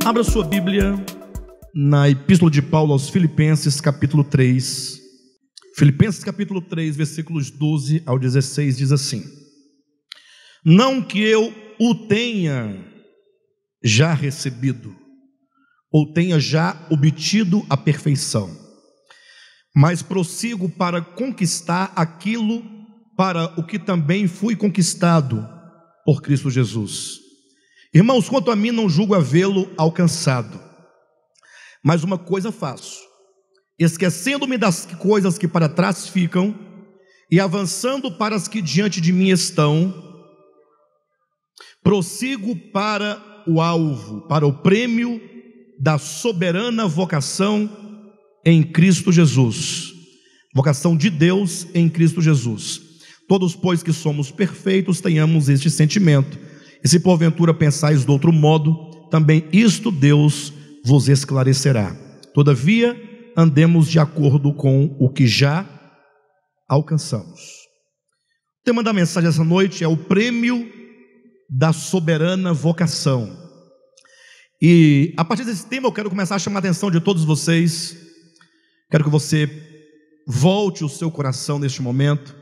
Abra sua Bíblia na Epístola de Paulo aos Filipenses, capítulo 3. Filipenses, capítulo 3, versículos 12 ao 16, diz assim: Não que eu o tenha já recebido, ou tenha já obtido a perfeição, mas prossigo para conquistar aquilo para o que também fui conquistado por Cristo Jesus. Irmãos, quanto a mim, não julgo havê-lo alcançado, mas uma coisa faço, esquecendo-me das coisas que para trás ficam e avançando para as que diante de mim estão, prossigo para o alvo, para o prêmio da soberana vocação em Cristo Jesus, vocação de Deus em Cristo Jesus. Todos, pois, que somos perfeitos, tenhamos este sentimento. E se porventura pensais de outro modo, também isto Deus vos esclarecerá. Todavia, andemos de acordo com o que já alcançamos. O tema da mensagem essa noite é o prêmio da soberana vocação. E a partir desse tema eu quero começar a chamar a atenção de todos vocês. Quero que você volte o seu coração neste momento,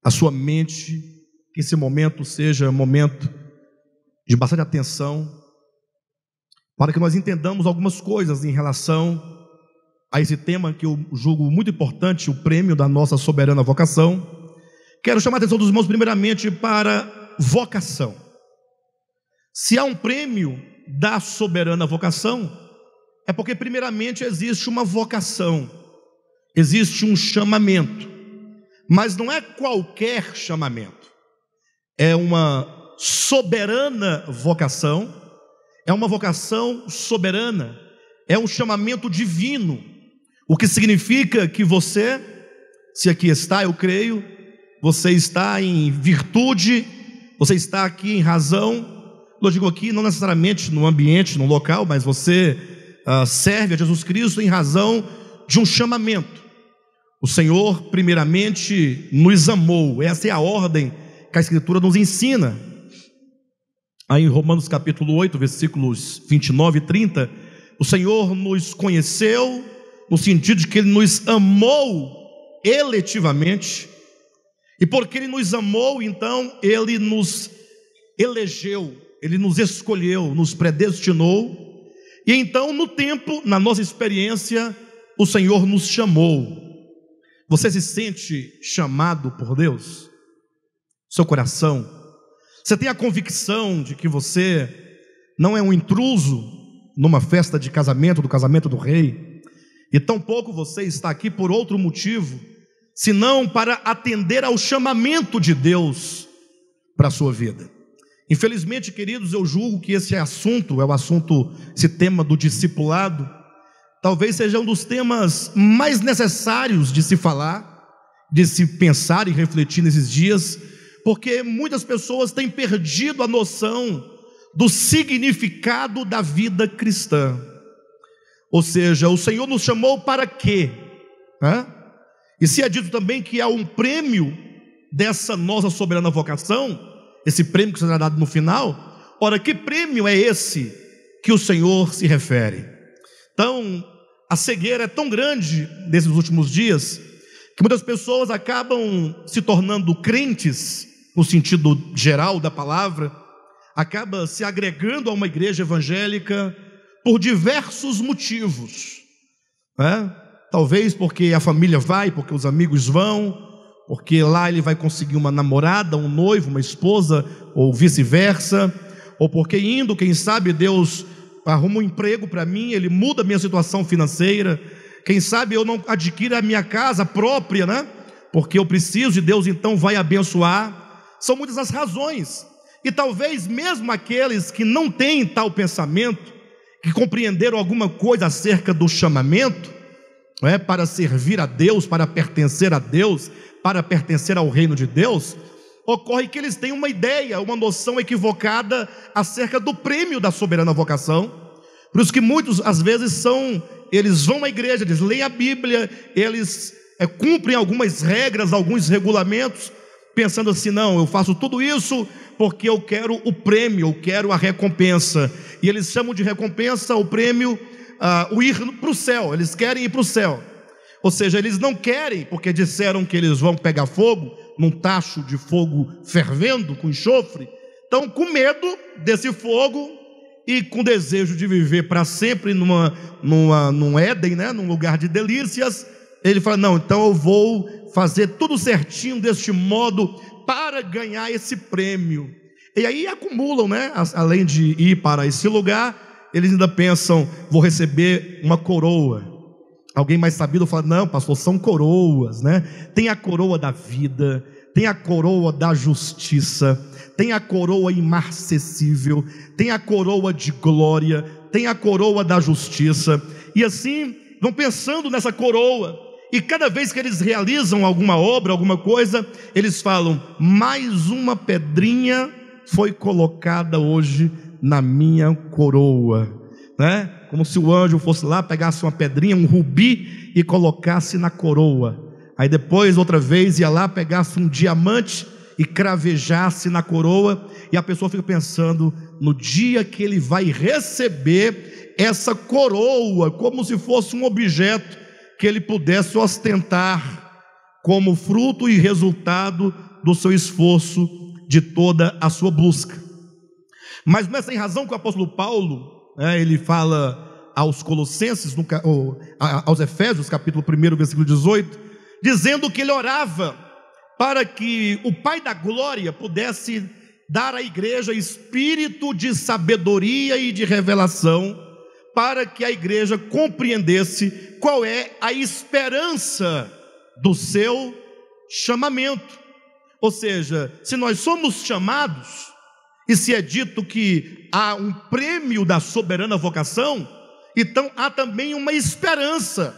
a sua mente, que esse momento seja momento de bastante atenção, para que nós entendamos algumas coisas em relação a esse tema que eu julgo muito importante, o prêmio da nossa soberana vocação. Quero chamar a atenção dos irmãos primeiramente para vocação. Se há um prêmio da soberana vocação, é porque primeiramente existe uma vocação, existe um chamamento, mas não é qualquer chamamento. É uma soberana vocação, é uma vocação soberana, é um chamamento divino, o que significa que você, se aqui está, eu creio, você está em virtude, você está aqui em razão, eu digo aqui não necessariamente no ambiente, no local, mas você serve a Jesus Cristo em razão de um chamamento. O Senhor primeiramente nos amou, essa é a ordem que a Escritura nos ensina. Aí em Romanos capítulo 8, versículos 29 e 30, o Senhor nos conheceu no sentido de que Ele nos amou eletivamente, e porque Ele nos amou, então Ele nos elegeu, Ele nos escolheu, nos predestinou, e então no tempo, na nossa experiência, o Senhor nos chamou. Você se sente chamado por Deus? Seu coração, você tem a convicção de que você não é um intruso numa festa de casamento, do casamento do rei, e tampouco você está aqui por outro motivo, senão para atender ao chamamento de Deus para a sua vida. Infelizmente, queridos, eu julgo que esse assunto, esse tema do discipulado, talvez seja um dos temas mais necessários de se falar, de se pensar e refletir nesses dias, porque muitas pessoas têm perdido a noção do significado da vida cristã. Ou seja, o Senhor nos chamou para quê? E se é dito também que há um prêmio dessa nossa soberana vocação, esse prêmio que será dado no final, ora, que prêmio é esse que o Senhor se refere? Então, a cegueira é tão grande nesses últimos dias, que muitas pessoas acabam se tornando crentes, no sentido geral da palavra, acaba se agregando a uma igreja evangélica por diversos motivos, Talvez porque a família vai, porque os amigos vão, porque lá ele vai conseguir uma namorada, um noivo, uma esposa, ou vice-versa, ou porque indo, quem sabe Deus arruma um emprego para mim, Ele muda a minha situação financeira, quem sabe eu não adquiro a minha casa própria, porque eu preciso e Deus então vai abençoar. São muitas as razões, e talvez mesmo aqueles que não têm tal pensamento, que compreenderam alguma coisa acerca do chamamento, para servir a Deus, para pertencer a Deus, para pertencer ao reino de Deus, ocorre que eles têm uma ideia, uma noção equivocada acerca do prêmio da soberana vocação. Por isso que muitos às vezes eles vão à igreja, eles leem a Bíblia, eles cumprem algumas regras, alguns regulamentos, pensando assim: não, eu faço tudo isso porque eu quero o prêmio, eu quero a recompensa. E eles chamam de recompensa o prêmio, o ir para o céu. Eles querem ir para o céu. Ou seja, eles não querem, porque disseram que eles vão pegar fogo, num tacho de fogo fervendo, com enxofre. Então, com medo desse fogo e com desejo de viver para sempre num Éden, né? Num lugar de delícias, ele fala: não, então eu vou fazer tudo certinho deste modo para ganhar esse prêmio. E aí acumulam, né? Além de ir para esse lugar, eles ainda pensam: vou receber uma coroa. Alguém mais sabido fala: não, pastor, são coroas, né? Tem a coroa da vida, tem a coroa da justiça, tem a coroa imarcessível, tem a coroa de glória, tem a coroa da justiça. E assim vão pensando nessa coroa. E cada vez que eles realizam alguma obra, alguma coisa, eles falam: mais uma pedrinha foi colocada hoje na minha coroa, né? Como se o anjo fosse lá, pegasse uma pedrinha, um rubi, e colocasse na coroa. Aí depois, outra vez, ia lá, pegasse um diamante e cravejasse na coroa. E a pessoa fica pensando no dia que ele vai receber essa coroa, como se fosse um objeto que ele pudesse ostentar como fruto e resultado do seu esforço, de toda a sua busca. Mas não é sem razão que o apóstolo Paulo, ele fala aos Colossenses, aos Efésios, capítulo 1, versículo 18, dizendo que ele orava para que o Pai da Glória pudesse dar à igreja espírito de sabedoria e de revelação, para que a igreja compreendesse qual é a esperança do seu chamamento. Ou seja, se nós somos chamados, e se é dito que há um prêmio da soberana vocação, então há também uma esperança.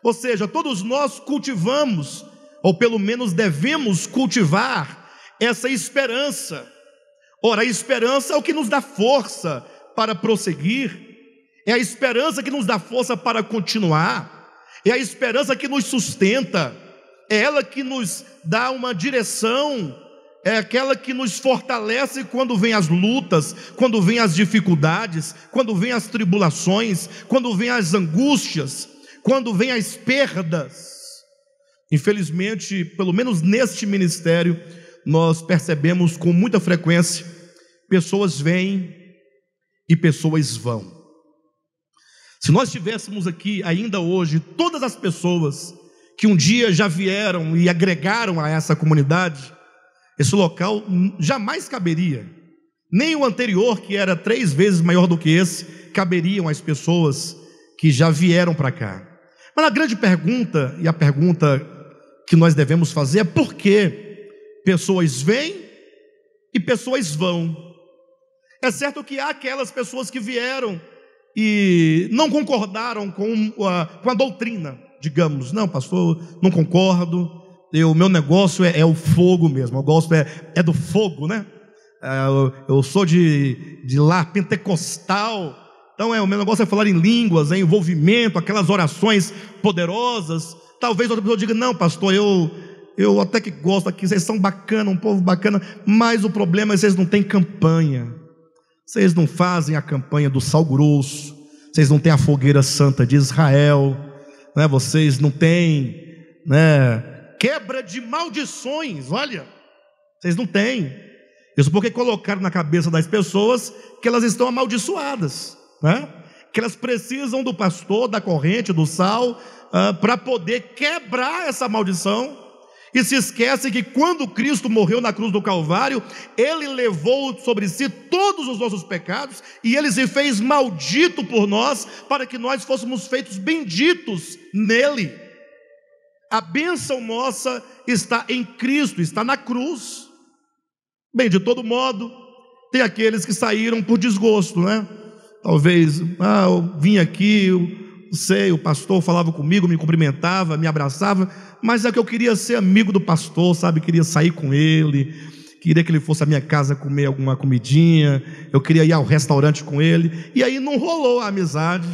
Ou seja, todos nós cultivamos, ou pelo menos devemos cultivar, essa esperança. Ora, a esperança é o que nos dá força para prosseguir, é a esperança que nos dá força para continuar, é a esperança que nos sustenta, é ela que nos dá uma direção, é aquela que nos fortalece quando vem as lutas, quando vem as dificuldades, quando vem as tribulações, quando vem as angústias, quando vem as perdas. Infelizmente, pelo menos neste ministério, nós percebemos com muita frequência: pessoas vêm e pessoas vão. Se nós tivéssemos aqui ainda hoje todas as pessoas que um dia já vieram e agregaram a essa comunidade, esse local jamais caberia. Nem o anterior, que era 3 vezes maior do que esse, caberiam as pessoas que já vieram para cá. Mas a grande pergunta, e a pergunta que nós devemos fazer, é: por que pessoas vêm e pessoas vão? É certo que há aquelas pessoas que vieram e não concordaram com a doutrina, digamos: não, pastor, não concordo, o meu negócio é o fogo mesmo, eu gosto é do fogo, né? Eu sou de lá, pentecostal, então o meu negócio é falar em línguas, é envolvimento, aquelas orações poderosas. Talvez outra pessoa diga: não, pastor, eu até que gosto aqui, vocês são bacana, um povo bacana, mas o problema é que vocês não têm campanha, vocês não fazem a campanha do sal grosso, vocês não têm a fogueira santa de Israel, né? Vocês não têm, né, quebra de maldições, olha, vocês não têm. Isso porque colocaram na cabeça das pessoas que elas estão amaldiçoadas, né? Que elas precisam do pastor, da corrente, do sal, para poder quebrar essa maldição. E se esquece que quando Cristo morreu na cruz do Calvário, Ele levou sobre si todos os nossos pecados, e Ele se fez maldito por nós, para que nós fôssemos feitos benditos nele. A bênção nossa está em Cristo, está na cruz. Bem, de todo modo, tem aqueles que saíram por desgosto, né? Talvez, eu vim aqui, eu sei, o pastor falava comigo, me cumprimentava, me abraçava, mas é que eu queria ser amigo do pastor, sabe? Queria sair com ele, queria que ele fosse à minha casa comer alguma comidinha, eu queria ir ao restaurante com ele, e aí não rolou a amizade,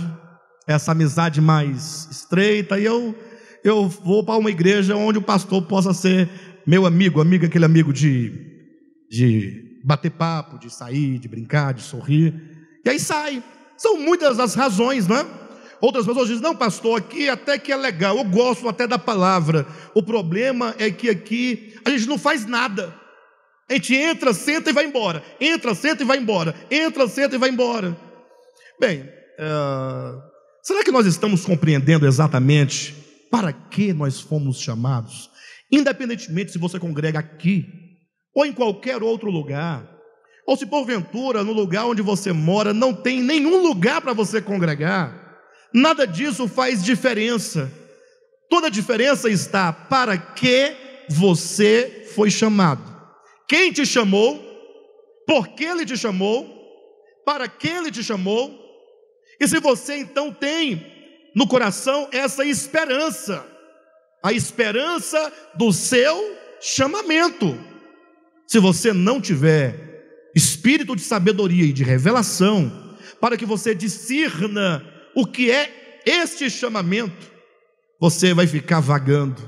essa amizade mais estreita, e eu eu vou para uma igreja onde o pastor possa ser meu amigo, aquele amigo de bater papo, de sair, de brincar, de sorrir. E aí sai. São muitas as razões, não é? Outras pessoas dizem: não, pastor, aqui até que é legal, eu gosto até da palavra. O problema é que aqui a gente não faz nada. A gente entra, senta e vai embora. Entra, senta e vai embora. Entra, senta e vai embora. Bem, será que nós estamos compreendendo exatamente para que nós fomos chamados? Independentemente se você congrega aqui ou em qualquer outro lugar, ou se porventura no lugar onde você mora não tem nenhum lugar para você congregar, nada disso faz diferença. Toda a diferença está para que você foi chamado. Quem te chamou, por que ele te chamou, para que ele te chamou, e se você então tem no coração essa esperança, a esperança do seu chamamento. Se você não tiver espírito de sabedoria e de revelação, para que você discirna o que é este chamamento, você vai ficar vagando.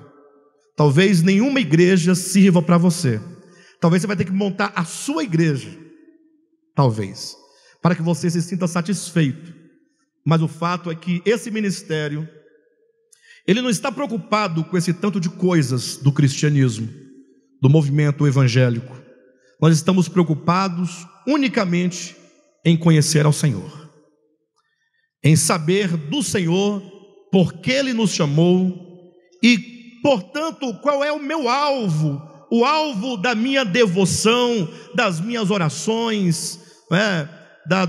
Talvez nenhuma igreja sirva para você. Talvez você vai ter que montar a sua igreja, talvez, para que você se sinta satisfeito. Mas o fato é que esse ministério, ele não está preocupado com esse tanto de coisas do cristianismo, do movimento evangélico. Nós estamos preocupados unicamente em conhecer ao Senhor, em saber do Senhor por que Ele nos chamou e, portanto, qual é o meu alvo, o alvo da minha devoção, das minhas orações,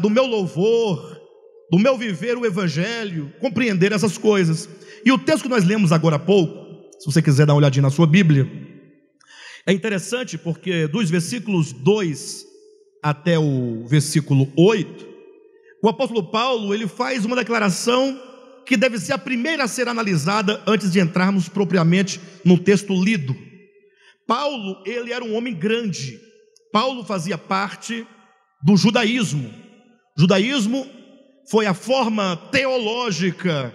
do meu louvor, do meu viver o Evangelho, compreender essas coisas. E o texto que nós lemos agora há pouco, se você quiser dar uma olhadinha na sua Bíblia, é interessante porque dos versículos 2 até o versículo 8, o apóstolo Paulo, ele faz uma declaração que deve ser a primeira a ser analisada antes de entrarmos propriamente no texto lido. Paulo, ele era um homem grande. Paulo fazia parte do judaísmo. O judaísmo foi a forma teológica,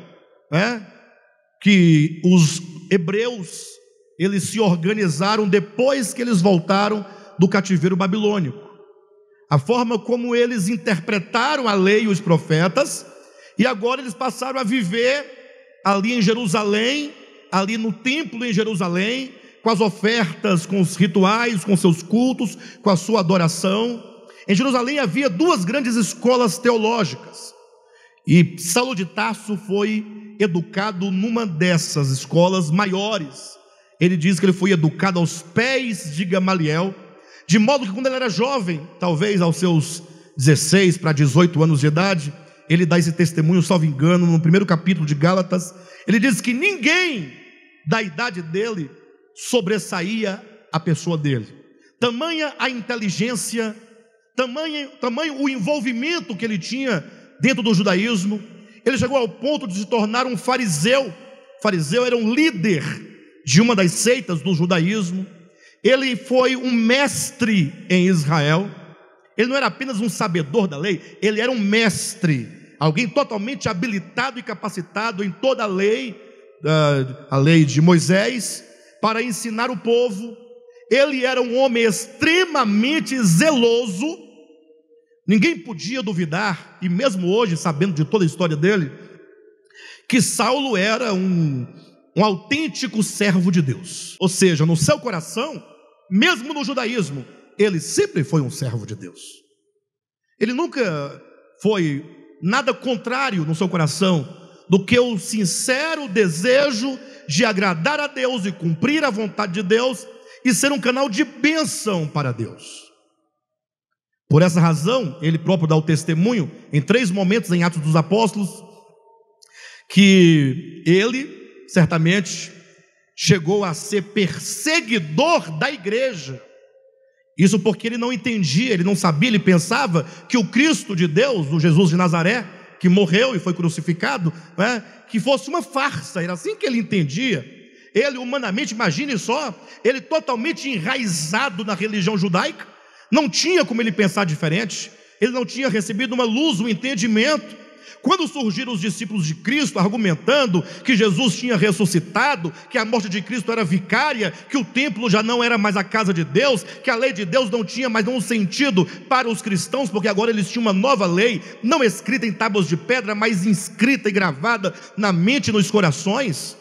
que os hebreus, eles se organizaram depois que eles voltaram do cativeiro babilônico. A forma como eles interpretaram a lei e os profetas, e agora eles passaram a viver ali em Jerusalém, ali no templo em Jerusalém, com as ofertas, com os rituais, com seus cultos, com a sua adoração. Em Jerusalém havia duas grandes escolas teológicas, e Saulo de Tarso foi educado numa dessas escolas maiores. Ele diz que ele foi educado aos pés de Gamaliel, de modo que quando ele era jovem, talvez aos seus 16 para 18 anos de idade, ele dá esse testemunho, salvo engano, no primeiro capítulo de Gálatas. Ele diz que ninguém da idade dele sobressaía a pessoa dele. Tamanha a inteligência, tamanho o envolvimento que ele tinha dentro do judaísmo. Ele chegou ao ponto de se tornar um fariseu. O fariseu era um líder de uma das seitas do judaísmo. Ele foi um mestre em Israel. Ele não era apenas um sabedor da lei, ele era um mestre, alguém totalmente habilitado e capacitado em toda a lei de Moisés, para ensinar o povo. Ele era um homem extremamente zeloso. Ninguém podia duvidar, e mesmo hoje, sabendo de toda a história dele, que Saulo era um autêntico servo de Deus. Ou seja, no seu coração, mesmo no judaísmo, ele sempre foi um servo de Deus. Ele nunca foi nada contrário no seu coração do que o sincero desejo de agradar a Deus e cumprir a vontade de Deus e ser um canal de bênção para Deus. Por essa razão, ele próprio dá o testemunho em 3 momentos em Atos dos Apóstolos, que ele certamente chegou a ser perseguidor da igreja. Isso porque ele não entendia, ele não sabia, ele pensava que o Cristo de Deus, o Jesus de Nazaré, que morreu e foi crucificado, que fosse uma farsa. Era assim que ele entendia. Ele humanamente, imagine só, ele totalmente enraizado na religião judaica, não tinha como ele pensar diferente. Ele não tinha recebido uma luz, um entendimento Quando surgiram os discípulos de Cristo argumentando que Jesus tinha ressuscitado, que a morte de Cristo era vicária, que o templo já não era mais a casa de Deus, que a lei de Deus não tinha mais nenhum sentido para os cristãos, porque agora eles tinham uma nova lei, não escrita em tábuas de pedra, mas inscrita e gravada na mente e nos corações.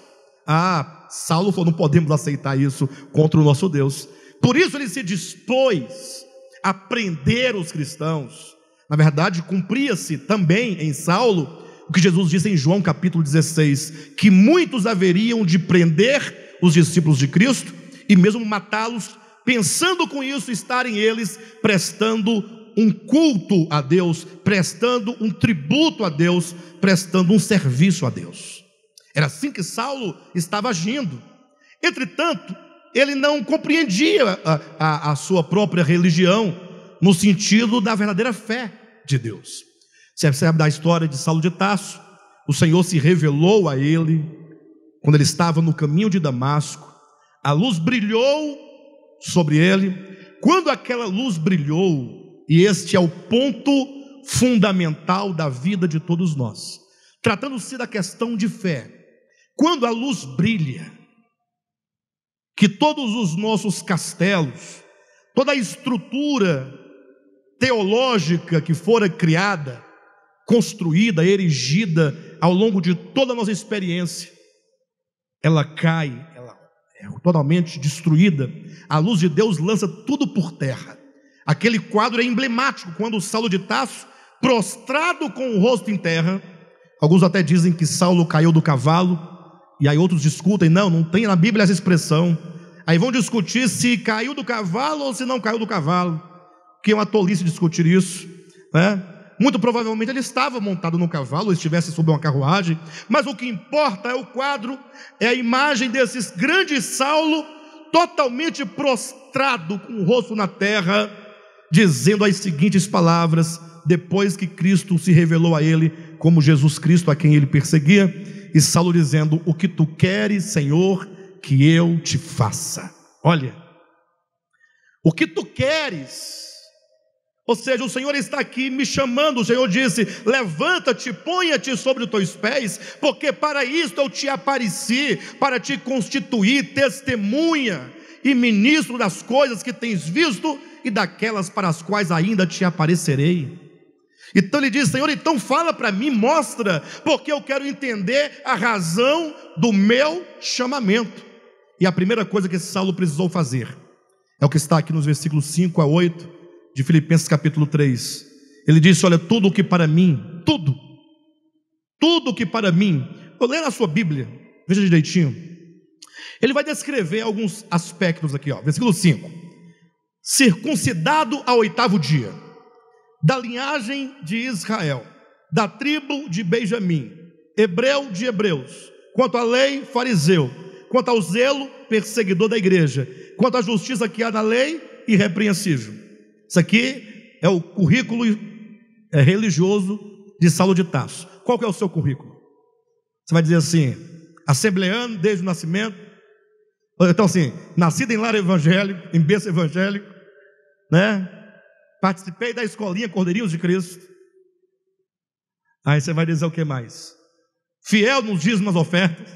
Saulo falou: não podemos aceitar isso contra o nosso Deus. Por isso ele se dispôs a prender os cristãos. Na verdade, cumpria-se também em Saulo o que Jesus disse em João capítulo 16, que muitos haveriam de prender os discípulos de Cristo e mesmo matá-los, pensando com isso estarem eles prestando um culto a Deus, prestando um tributo a Deus, prestando um serviço a Deus. Era assim que Saulo estava agindo. Entretanto, ele não compreendia a sua própria religião no sentido da verdadeira fé de Deus. Você sabe da história de Saulo de Tarso? O Senhor se revelou a ele quando ele estava no caminho de Damasco. A luz brilhou sobre ele. Quando aquela luz brilhou, e este é o ponto fundamental da vida de todos nós, tratando-se da questão de fé, quando a luz brilha, que todos os nossos castelos, toda a estrutura teológica que fora criada, construída, erigida ao longo de toda a nossa experiência, ela cai, ela é totalmente destruída. A luz de Deus lança tudo por terra. Aquele quadro é emblemático, quando Saulo de Tarso, prostrado com o rosto em terra, alguns até dizem que Saulo caiu do cavalo, e aí outros discutem, não tem na Bíblia essa expressão. Aí vão discutir se caiu do cavalo ou se não caiu do cavalo, que é uma tolice discutir isso, né? Muito provavelmente ele estava montado no cavalo, ou estivesse sob uma carruagem, mas o que importa é o quadro, é a imagem desse grande Saulo, totalmente prostrado, com o rosto na terra, dizendo as seguintes palavras, depois que Cristo se revelou a ele como Jesus Cristo, a quem ele perseguia, e Saulo dizendo: o que tu queres, Senhor, que eu te faça? Olha, o que tu queres? Ou seja, o Senhor está aqui me chamando. O Senhor disse: levanta-te, ponha-te sobre os teus pés, porque para isto eu te apareci, para te constituir testemunha e ministro das coisas que tens visto e daquelas para as quais ainda te aparecerei. Então ele diz: Senhor, então fala para mim, mostra, porque eu quero entender a razão do meu chamamento. E a primeira coisa que Saulo precisou fazer é o que está aqui nos versículos 5 a 8 de Filipenses capítulo 3. Ele disse: olha, tudo o que para mim, tudo o que para mim, vou ler na sua Bíblia, veja direitinho. Ele vai descrever alguns aspectos aqui, versículo 5: circuncidado ao 8º dia, da linhagem de Israel, da tribo de Benjamim, hebreu de hebreus, quanto à lei, fariseu, quanto ao zelo, perseguidor da igreja, quanto à justiça que há na lei, irrepreensível. Isso aqui é o currículo religioso de Saulo de Tarso. Qual que é o seu currículo? Você vai dizer assim: assembleano desde o nascimento. Então assim, nascido em lar evangélico, em berço evangélico, né? Participei da escolinha Cordeirinhos de Cristo. Aí você vai dizer o que mais? Fiel nos dízimos, nas ofertas,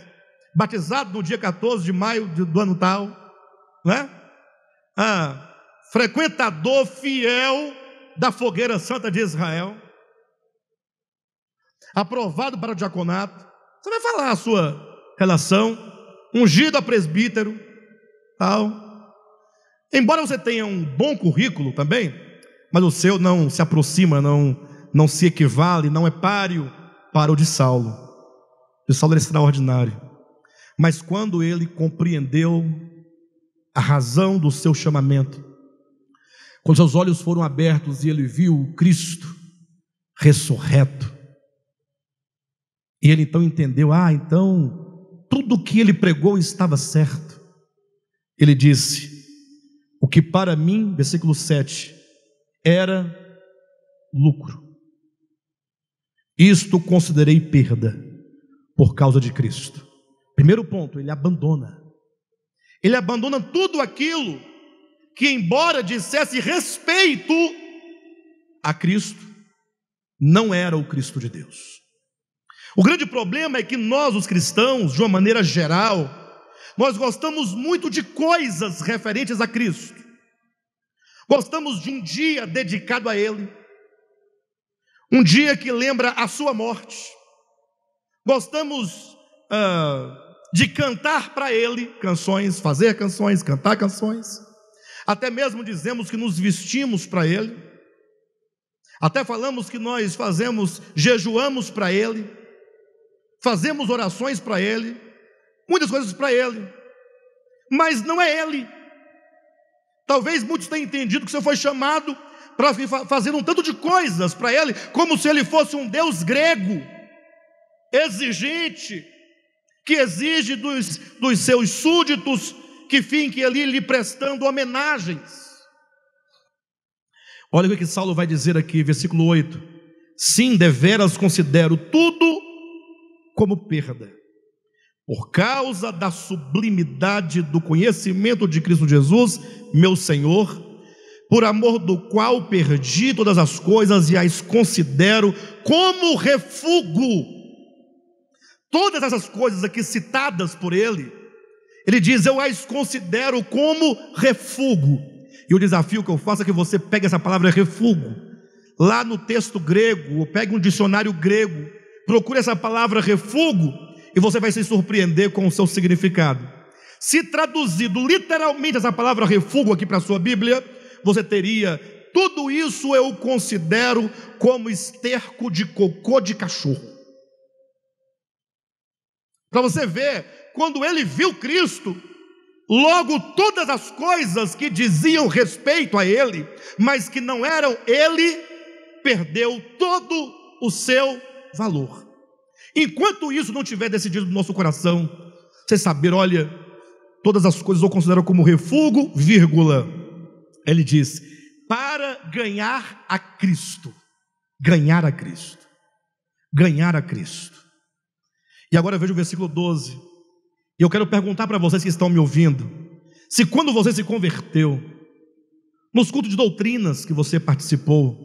batizado no dia 14 de maio do ano tal, né? Frequentador fiel da fogueira santa de Israel, aprovado para o diaconato. Você vai falar a sua relação, ungido a presbítero, tal. Embora você tenha um bom currículo também, mas o seu não se aproxima, não se equivale, não é páreo para o de Saulo. O de Saulo era extraordinário. Mas quando ele compreendeu a razão do seu chamamento, quando seus olhos foram abertos e ele viu o Cristo ressurreto, e ele então entendeu: então tudo o que ele pregou estava certo. Ele disse: o que para mim, versículo 7, era lucro, isto considerei perda por causa de Cristo. Primeiro ponto, ele abandona tudo aquilo que, embora dissesse respeito a Cristo, não era o Cristo de Deus. O grande problema é que nós, os cristãos, de uma maneira geral, nós gostamos muito de coisas referentes a Cristo. Gostamos de um dia dedicado a Ele, um dia que lembra a sua morte. Gostamos de cantar para Ele canções, fazer canções, cantar canções. Até mesmo dizemos que nos vestimos para Ele. Até falamos que nós jejuamos para Ele, fazemos orações para Ele, muitas coisas para Ele, mas não é Ele. Talvez muitos tenham entendido que você foi chamado para fazer um tanto de coisas para Ele, como se Ele fosse um Deus grego, exigente, que exige dos seus súditos que fiquem ali lhe prestando homenagens. Olha o que Saulo vai dizer aqui, versículo 8: sim, deveras considero tudo como perda, por causa da sublimidade do conhecimento de Cristo Jesus, meu Senhor, por amor do qual perdi todas as coisas e as considero como refúgio. Todas essas coisas aqui citadas por ele diz: eu as considero como refúgio. E o desafio que eu faço é que você pegue essa palavra refúgio lá no texto grego, ou pegue um dicionário grego, procure essa palavra refúgio, e você vai se surpreender com o seu significado. Se traduzido literalmente essa palavra refúgio aqui para a sua Bíblia, você teria: tudo isso eu considero como esterco de cocô de cachorro. Para você ver, quando ele viu Cristo, logo todas as coisas que diziam respeito a ele, mas que não eram ele, perdeu todo o seu valor. Enquanto isso não tiver decidido no nosso coração, você saber, olha, todas as coisas eu considero como refúgio, vírgula, ele diz, para ganhar a Cristo. Ganhar a Cristo. Ganhar a Cristo. E agora veja o versículo 12. E eu quero perguntar para vocês que estão me ouvindo, se quando você se converteu, nos cultos de doutrinas que você participou,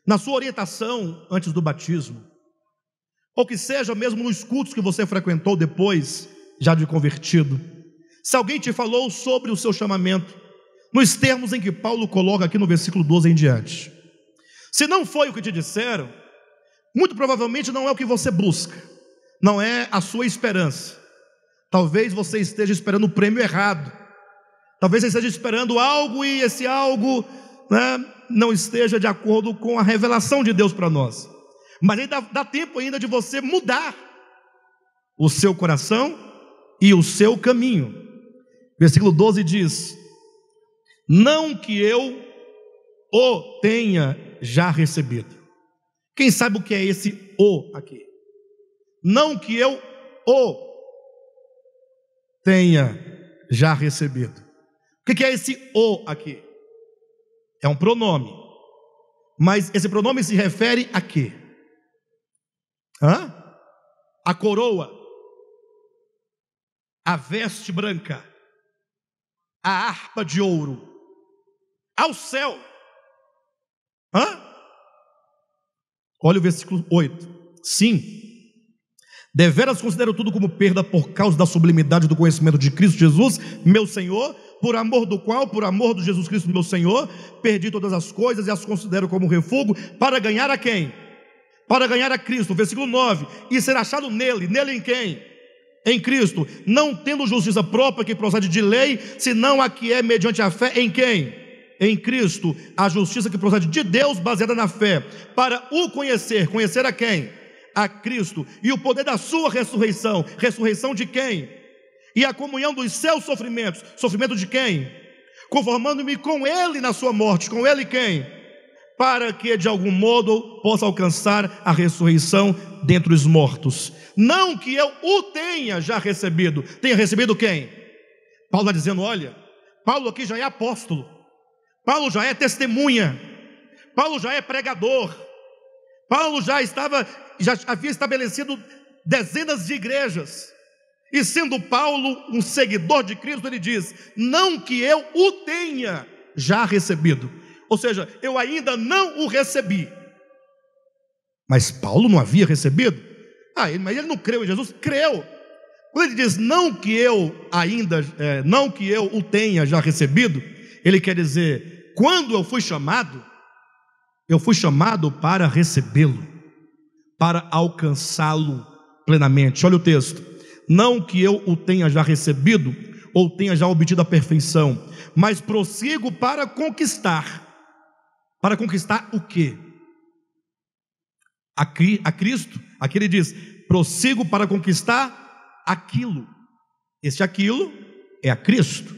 na sua orientação antes do batismo, ou que seja mesmo nos cultos que você frequentou depois, já de convertido, se alguém te falou sobre o seu chamamento, nos termos em que Paulo coloca aqui no versículo 12 em diante, se não foi o que te disseram, muito provavelmente não é o que você busca, não é a sua esperança. Talvez você esteja esperando o prêmio errado, talvez você esteja esperando algo e esse algo, não esteja de acordo com a revelação de Deus para nós. Mas ainda dá tempo ainda de você mudar o seu coração e o seu caminho. Versículo 12 diz: não que eu o tenha já recebido. Quem sabe o que é esse o aqui? Não que eu o tenha já recebido. O que é esse o aqui? É um pronome. Mas esse pronome se refere a quê? A coroa, a veste branca, a harpa de ouro, ao céu. Olha o versículo 8. Sim, deveras considero tudo como perda por causa da sublimidade do conhecimento de Cristo Jesus, meu Senhor, por amor do qual, por amor de Jesus Cristo, meu Senhor, perdi todas as coisas e as considero como refúgio, para ganhar a quem? Para ganhar a Cristo. Versículo 9, e ser achado nele em quem? Em Cristo, não tendo justiça própria que procede de lei, senão a que é mediante a fé em quem? Em Cristo, a justiça que procede de Deus, baseada na fé, para o conhecer a quem? A Cristo, e o poder da sua ressurreição. Ressurreição de quem? E a comunhão dos seus sofrimentos. Sofrimento de quem? Conformando-me com ele na sua morte. Com ele quem? Para que de algum modo possa alcançar a ressurreição dentre os mortos. Não que eu o tenha já recebido. Tenha recebido quem? Paulo está dizendo, olha, Paulo aqui já é apóstolo, Paulo já é testemunha, Paulo já é pregador, Paulo já havia estabelecido dezenas de igrejas, e sendo Paulo um seguidor de Cristo, ele diz, não que eu o tenha já recebido, ou seja, eu ainda não o recebi, Mas Paulo não havia recebido? Mas ele não creu em Jesus? Creu. Quando ele diz não que eu o tenha já recebido, ele quer dizer, quando eu fui chamado para recebê-lo, para alcançá-lo plenamente. Olha o texto: não que eu o tenha já recebido, ou tenha já obtido a perfeição, mas prossigo para conquistar. Para conquistar o quê? A Cristo. Aqui ele diz, prossigo para conquistar aquilo. Esse aquilo é a Cristo.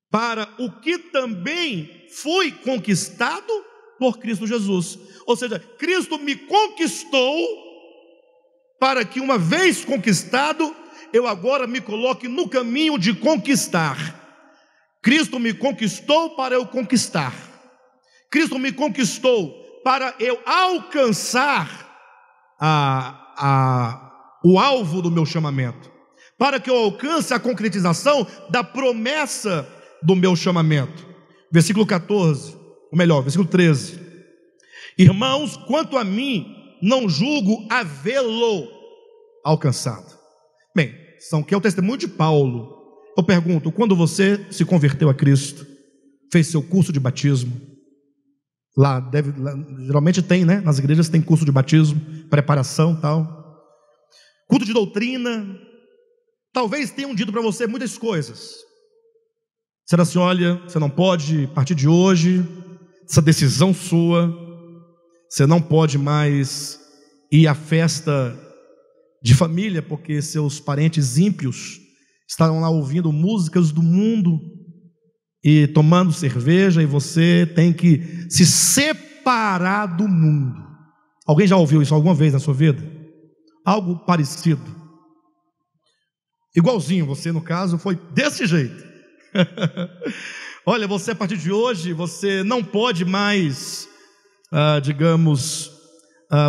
Para o que também foi conquistado por Cristo Jesus. Ou seja, Cristo me conquistou para que, uma vez conquistado, eu agora me coloque no caminho de conquistar. Cristo me conquistou para eu conquistar. Cristo me conquistou para eu alcançar o alvo do meu chamamento, para que eu alcance a concretização da promessa do meu chamamento. Versículo 14, ou melhor, versículo 13: irmãos, quanto a mim, não julgo havê-lo alcançado. Bem, que é o testemunho de Paulo. Eu pergunto, quando você se converteu a Cristo, fez seu curso de batismo, geralmente tem, né? Nas igrejas tem curso de batismo, preparação, tal, culto de doutrina. Talvez tenham dito para você muitas coisas. Será assim: olha, você não pode, a partir de hoje, essa decisão sua, você não pode mais ir à festa de família, porque seus parentes ímpios estarão lá ouvindo músicas do mundo e tomando cerveja, e você tem que se separar do mundo. Alguém já ouviu isso alguma vez na sua vida? Algo parecido, igualzinho. Você, no caso, foi desse jeito. Olha, você, a partir de hoje, você não pode mais,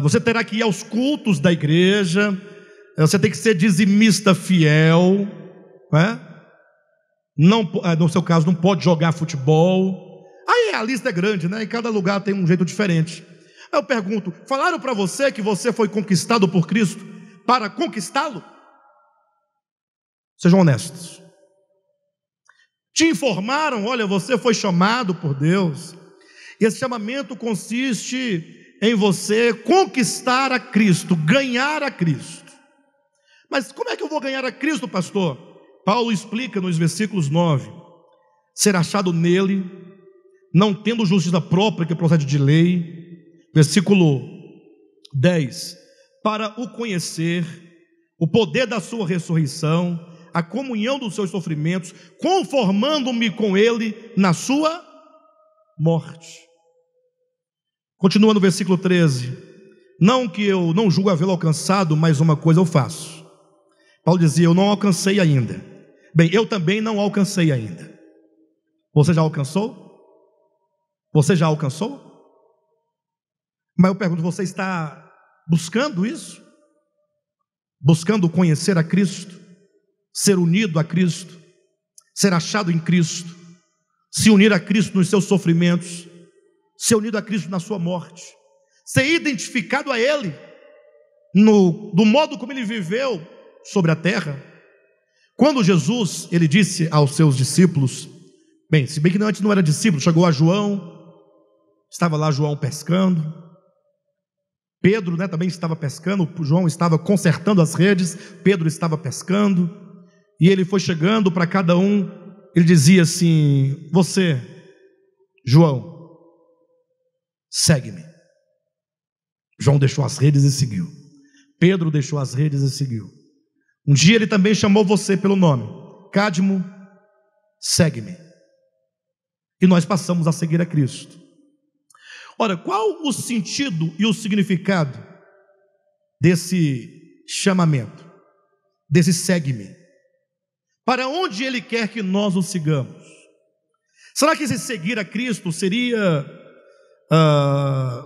você terá que ir aos cultos da igreja, você tem que ser dizimista fiel, né? Não, no seu caso, não pode jogar futebol. Aí a lista é grande, né? E cada lugar tem um jeito diferente. Eu pergunto, falaram para você que você foi conquistado por Cristo para conquistá-lo? Sejam honestos. Te informaram, olha, você foi chamado por Deus. E esse chamamento consiste em você conquistar a Cristo, ganhar a Cristo. Mas como é que eu vou ganhar a Cristo, pastor? Paulo explica nos versículos 9: ser achado nele, não tendo justiça própria que procede de lei. Versículo 10: para o conhecer, o poder da sua ressurreição, a comunhão dos seus sofrimentos, conformando-me com ele na sua morte. Continua no versículo 13: não que eu não julgo havê-lo alcançado, mas uma coisa eu faço. Paulo dizia, eu não alcancei ainda. Bem, eu também não alcancei ainda. Você já alcançou? Você já alcançou? Mas eu pergunto, você está buscando isso? Buscando conhecer a Cristo? Ser unido a Cristo? Ser achado em Cristo? Se unir a Cristo nos seus sofrimentos? Ser unido a Cristo na sua morte? Ser identificado a Ele do modo como Ele viveu sobre a terra? Quando Jesus, Ele disse aos seus discípulos, bem, se bem que antes não era discípulo, chegou a João, estava lá João pescando, Pedro, né, também estava pescando, João estava consertando as redes, Pedro estava pescando, e ele foi chegando para cada um, ele dizia assim, você, João, segue-me. João deixou as redes e seguiu. Pedro deixou as redes e seguiu. Um dia ele também chamou você pelo nome, Cadmo, segue-me. E nós passamos a seguir a Cristo. Ora, qual o sentido e o significado desse chamamento, desse segue-me? Para onde Ele quer que nós o sigamos? Será que esse seguir a Cristo seria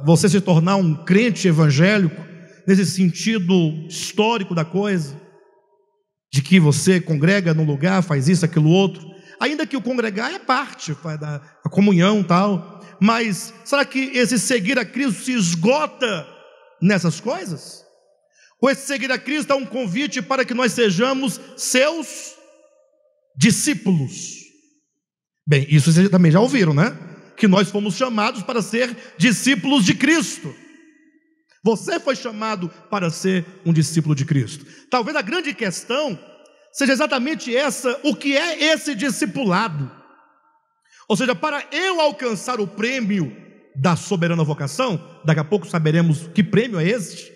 você se tornar um crente evangélico, nesse sentido histórico da coisa? De que você congrega num lugar, faz isso, aquilo, outro, ainda que o congregar é parte da comunhão, tal, mas será que esse seguir a Cristo se esgota nessas coisas? Ou esse seguir a Cristo é um convite para que nós sejamos seus discípulos? Bem, isso vocês também já ouviram, né? Que nós fomos chamados para ser discípulos de Cristo. Você foi chamado para ser um discípulo de Cristo. Talvez a grande questão seja exatamente essa: o que é esse discipulado? Ou seja, para eu alcançar o prêmio da soberana vocação, daqui a pouco saberemos que prêmio é esse.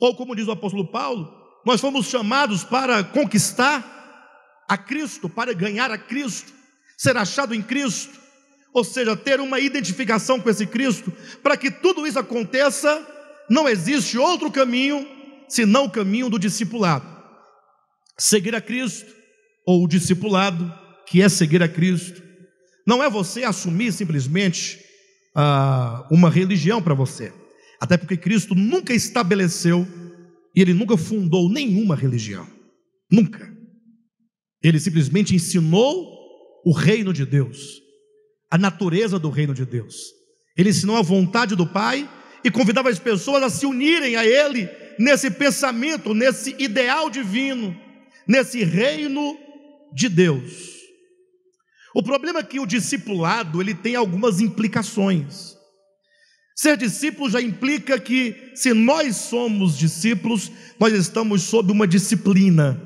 Ou como diz o apóstolo Paulo, nós fomos chamados para conquistar a Cristo, para ganhar a Cristo, ser achado em Cristo, ou seja, ter uma identificação com esse Cristo. Para que tudo isso aconteça, não existe outro caminho senão o caminho do discipulado. Seguir a Cristo, ou o discipulado, que é seguir a Cristo, não é você assumir simplesmente uma religião para você, até porque Cristo nunca estabeleceu e Ele nunca fundou nenhuma religião, nunca. Ele simplesmente ensinou o reino de Deus, a natureza do reino de Deus. Ele ensinou a vontade do Pai e convidava as pessoas a se unirem a Ele nesse pensamento, nesse ideal divino, nesse reino de Deus. O problema é que o discipulado, ele tem algumas implicações. Ser discípulo já implica que, se nós somos discípulos, nós estamos sob uma disciplina.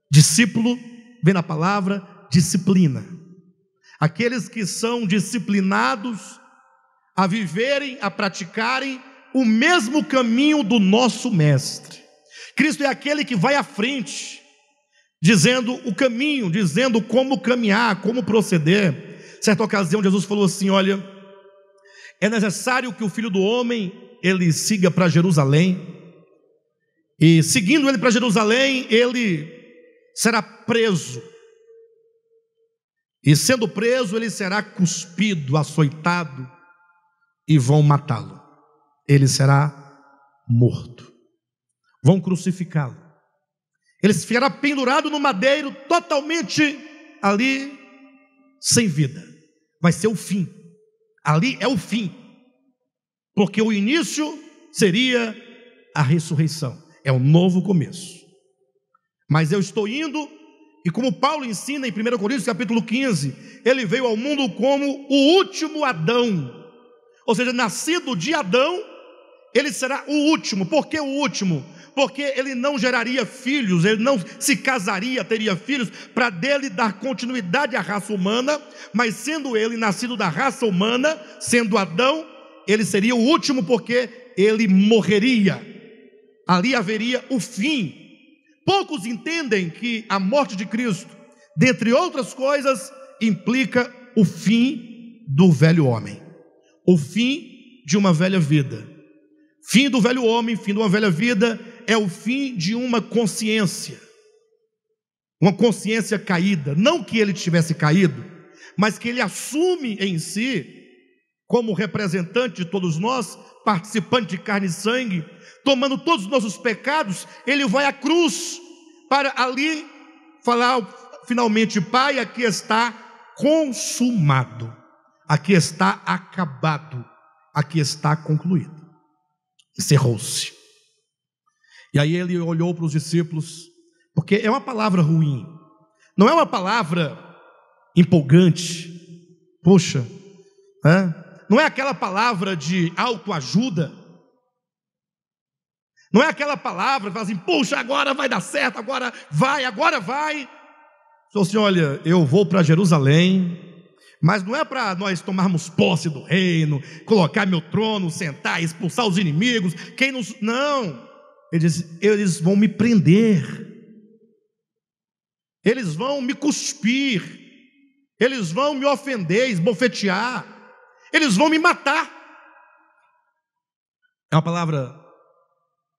Discípulo vem na palavra disciplina. Aqueles que são disciplinados a viverem, a praticarem o mesmo caminho do nosso mestre. Cristo é aquele que vai à frente, dizendo o caminho, dizendo como caminhar, como proceder. Certa ocasião Jesus falou assim: olha, é necessário que o Filho do Homem, ele siga para Jerusalém, e seguindo ele para Jerusalém, ele será preso, e sendo preso, ele será cuspido, açoitado, e vão matá-lo. Ele será morto, vão crucificá-lo. Ele ficará pendurado no madeiro, totalmente ali, sem vida. Vai ser o fim. Ali é o fim, porque o início seria a ressurreição, é um novo começo. Mas eu estou indo, e como Paulo ensina em 1 Coríntios capítulo 15, ele veio ao mundo como o último Adão, ou seja, nascido de Adão, ele será o último. Por que o último? Porque ele não geraria filhos, ele não se casaria, teria filhos, para dele dar continuidade à raça humana, mas sendo ele nascido da raça humana, sendo Adão, ele seria o último, porque ele morreria, ali haveria o fim. Poucos entendem que a morte de Cristo, dentre outras coisas, implica o fim do velho homem, o fim de uma velha vida. Fim do velho homem, fim de uma velha vida, é o fim de uma consciência caída. Não que ele tivesse caído, mas que ele assume em si, como representante de todos nós, participante de carne e sangue, tomando todos os nossos pecados. Ele vai à cruz para ali falar finalmente: Pai, aqui está consumado, aqui está acabado, aqui está concluído. Encerrou-se. E aí ele olhou para os discípulos, porque é uma palavra ruim, não é uma palavra empolgante. Poxa, não é aquela palavra de autoajuda, não é aquela palavra que fala assim: puxa, agora vai dar certo, agora vai. Então assim: olha, eu vou para Jerusalém, mas não é para nós tomarmos posse do reino, colocar meu trono, sentar, expulsar os inimigos, não. Ele diz: eles vão me prender, eles vão me cuspir, eles vão me ofender, esbofetear, eles vão me matar. É uma palavra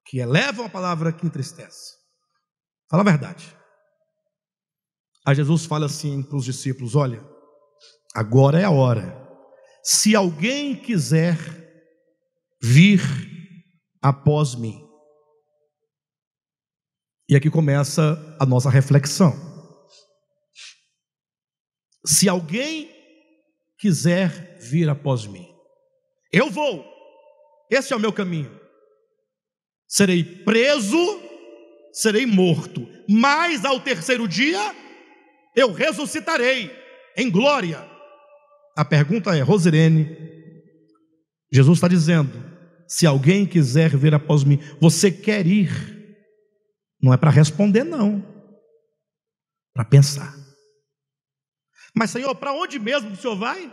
que eleva, uma palavra que entristece. Fala a verdade. Aí Jesus fala assim para os discípulos: olha, agora é a hora. Se alguém quiser vir após mim. E aqui começa a nossa reflexão. Se alguém quiser vir após mim, eu vou. Esse é o meu caminho. serei preso, serei morto, mas ao terceiro dia eu ressuscitarei em glória. A pergunta é, Rosirene, Jesus está dizendo, se alguém quiser vir após mim, você quer ir? Não é para responder não, para pensar. Mas Senhor, para onde mesmo o Senhor vai?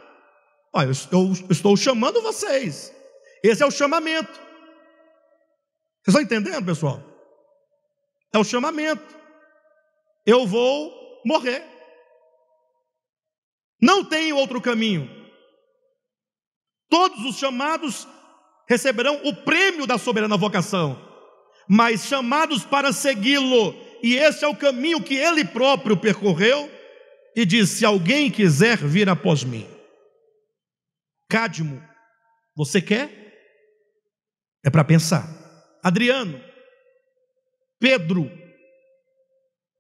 Olha, eu estou chamando vocês, esse é o chamamento. Vocês estão entendendo, pessoal? É o chamamento. Eu vou morrer, não tem outro caminho. Todos os chamados receberão o prêmio da soberana vocação, mas chamados para segui-lo, e esse é o caminho que ele próprio percorreu, e diz, se alguém quiser vir após mim. Cadmo, você quer? É para pensar. Adriano, Pedro,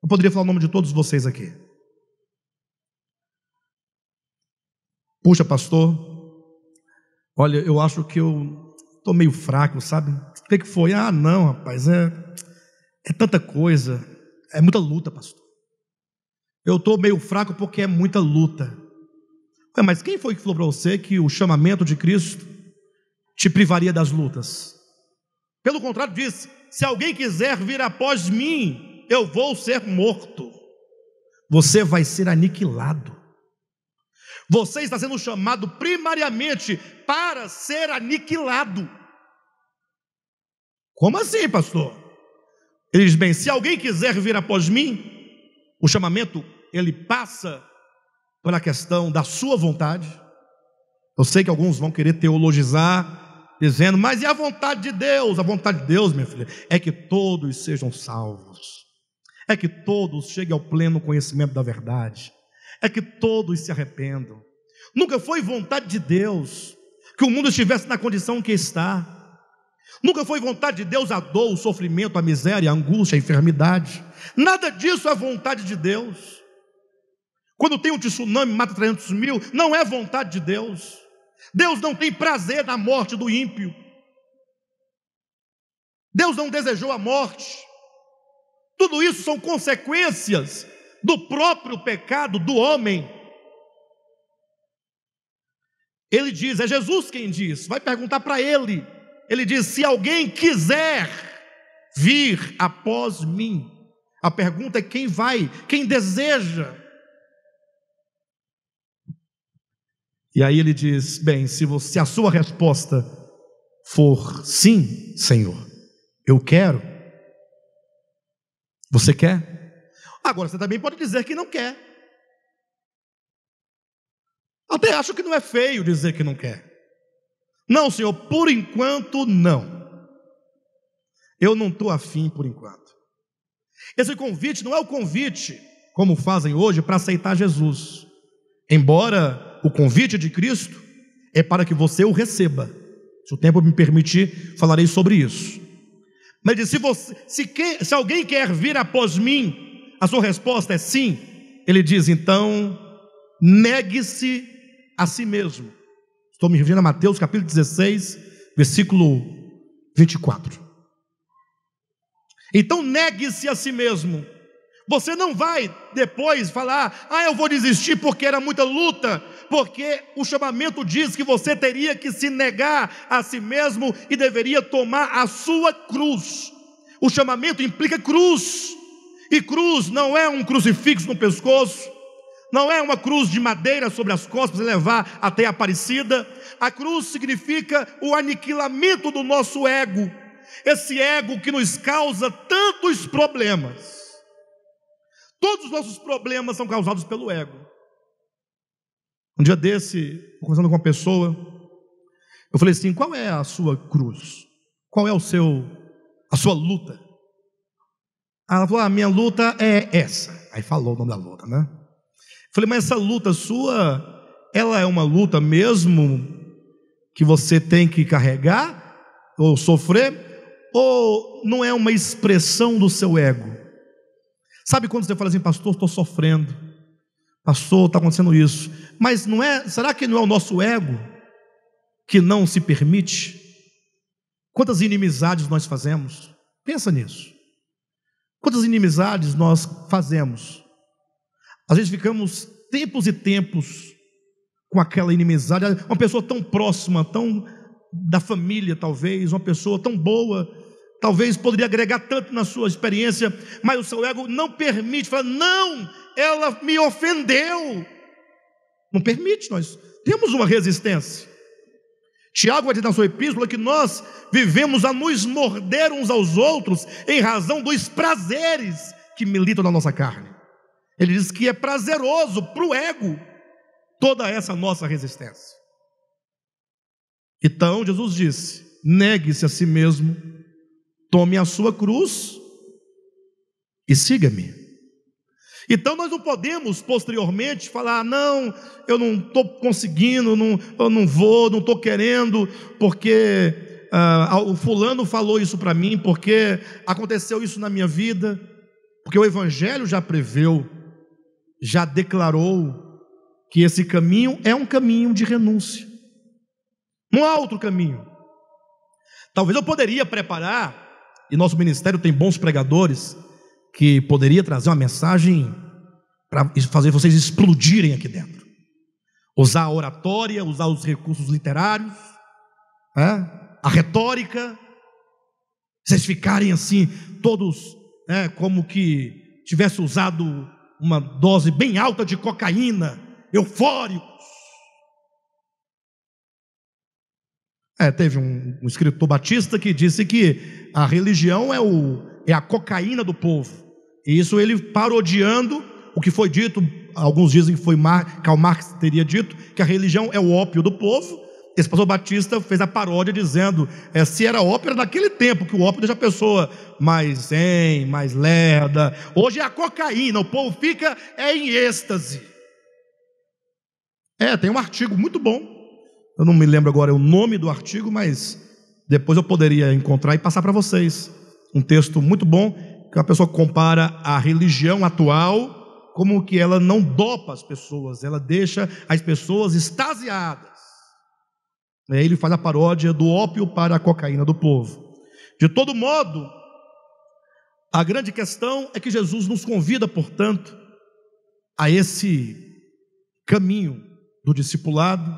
eu poderia falar o nome de todos vocês aqui. Puxa, pastor, olha, eu acho que eu estou meio fraco, sabe? O que foi? Ah, não, rapaz, é tanta coisa, é muita luta, pastor. Eu estou meio fraco porque é muita luta. Mas quem foi que falou para você que o chamamento de Cristo te privaria das lutas? Pelo contrário, disse, se alguém quiser vir após mim, eu vou ser morto. Você vai ser aniquilado. Você está sendo chamado primariamente para ser aniquilado. Como assim, pastor? Ele diz, bem, se alguém quiser vir após mim, o chamamento, ele passa pela questão da sua vontade. Eu sei que alguns vão querer teologizar, dizendo, mas e a vontade de Deus? A vontade de Deus, minha filha, é que todos sejam salvos, é que todos cheguem ao pleno conhecimento da verdade, é que todos se arrependam. Nunca foi vontade de Deus que o mundo estivesse na condição que está. Nunca foi vontade de Deus a dor, o sofrimento, a miséria, a angústia, a enfermidade. Nada disso é vontade de Deus. Quando tem um tsunami, mata 300 mil, não é vontade de Deus. Deus não tem prazer na morte do ímpio. Deus não desejou a morte. Tudo isso são consequências do próprio pecado do homem. Ele diz, é Jesus quem diz, vai perguntar para ele. Ele diz, se alguém quiser vir após mim. A pergunta é quem vai, quem deseja. E aí ele diz, bem, se a sua resposta for sim, Senhor, eu quero. Você quer? Agora você também pode dizer que não quer. Até acho que não é feio dizer que não quer. Não, Senhor, por enquanto não. Eu não estou afim por enquanto. Esse convite não é o convite, como fazem hoje, para aceitar Jesus. Embora o convite de Cristo é para que você o receba. Se o tempo me permitir, falarei sobre isso. Mas diz, se alguém quer vir após mim, a sua resposta é sim. Ele diz, então, negue-se a si mesmo. Estou me referindo a Mateus capítulo 16, versículo 24. Então negue-se a si mesmo. Você não vai depois falar, eu vou desistir porque era muita luta, porque o chamamento diz que você teria que se negar a si mesmo e deveria tomar a sua cruz. O chamamento implica cruz, e cruz não é um crucifixo no pescoço, não é uma cruz de madeira sobre as costas e levar até a Aparecida. A cruz significa o aniquilamento do nosso ego, esse ego que nos causa tantos problemas. Todos os nossos problemas são causados pelo ego. Um dia desse, conversando com uma pessoa, eu falei assim, qual é a sua cruz? Qual é a sua luta? Ela falou, a minha luta é essa. Aí falou o nome da luta, né? Eu falei, mas essa luta sua, ela é uma luta mesmo que você tem que carregar ou sofrer? Ou não é uma expressão do seu ego? Sabe quando você fala assim, pastor, estou sofrendo, pastor, está acontecendo isso, mas não é, será que não é o nosso ego que não se permite? Quantas inimizades nós fazemos? Pensa nisso. Quantas inimizades nós fazemos? Às vezes ficamos tempos e tempos com aquela inimizade. Uma pessoa tão próxima, tão da família talvez, uma pessoa tão boa, talvez poderia agregar tanto na sua experiência, mas o seu ego não permite, fala, não, ela me ofendeu. Não permite, nós temos uma resistência. Tiago vai dizer na sua epístola que nós vivemos a nos morder uns aos outros em razão dos prazeres que militam na nossa carne. Ele diz que é prazeroso para o ego toda essa nossa resistência. Então Jesus disse, negue-se a si mesmo, tome a sua cruz e siga-me. Então nós não podemos posteriormente falar, não, eu não estou conseguindo, eu não vou, não estou querendo, porque o fulano falou isso para mim, porque aconteceu isso na minha vida, porque o Evangelho já preveu, já declarou que esse caminho é um caminho de renúncia. Não há outro caminho. Talvez eu poderia preparar, e nosso ministério tem bons pregadores, que poderia trazer uma mensagem para fazer vocês explodirem aqui dentro. Usar a oratória, usar os recursos literários, a retórica, vocês ficarem assim, todos como que tivesse usado uma dose bem alta de cocaína, eufóricos. Teve um escritor batista que disse que a religião é a cocaína do povo. E isso ele parodiando o que foi dito, alguns dizem que foi Karl Marx teria dito, que a religião é o ópio do povo. Esse pastor batista fez a paródia dizendo, se era ópio, era naquele tempo, que o ópio deixa a pessoa mais zen, mais lerda. Hoje é a cocaína, o povo fica em êxtase. Tem um artigo muito bom, eu não me lembro agora o nome do artigo, mas depois eu poderia encontrar e passar para vocês. Um texto muito bom, que a pessoa compara a religião atual, como que ela não dopa as pessoas, ela deixa as pessoas extasiadas. Ele faz a paródia do ópio para a cocaína do povo. De todo modo, a grande questão é que Jesus nos convida, portanto, a esse caminho do discipulado,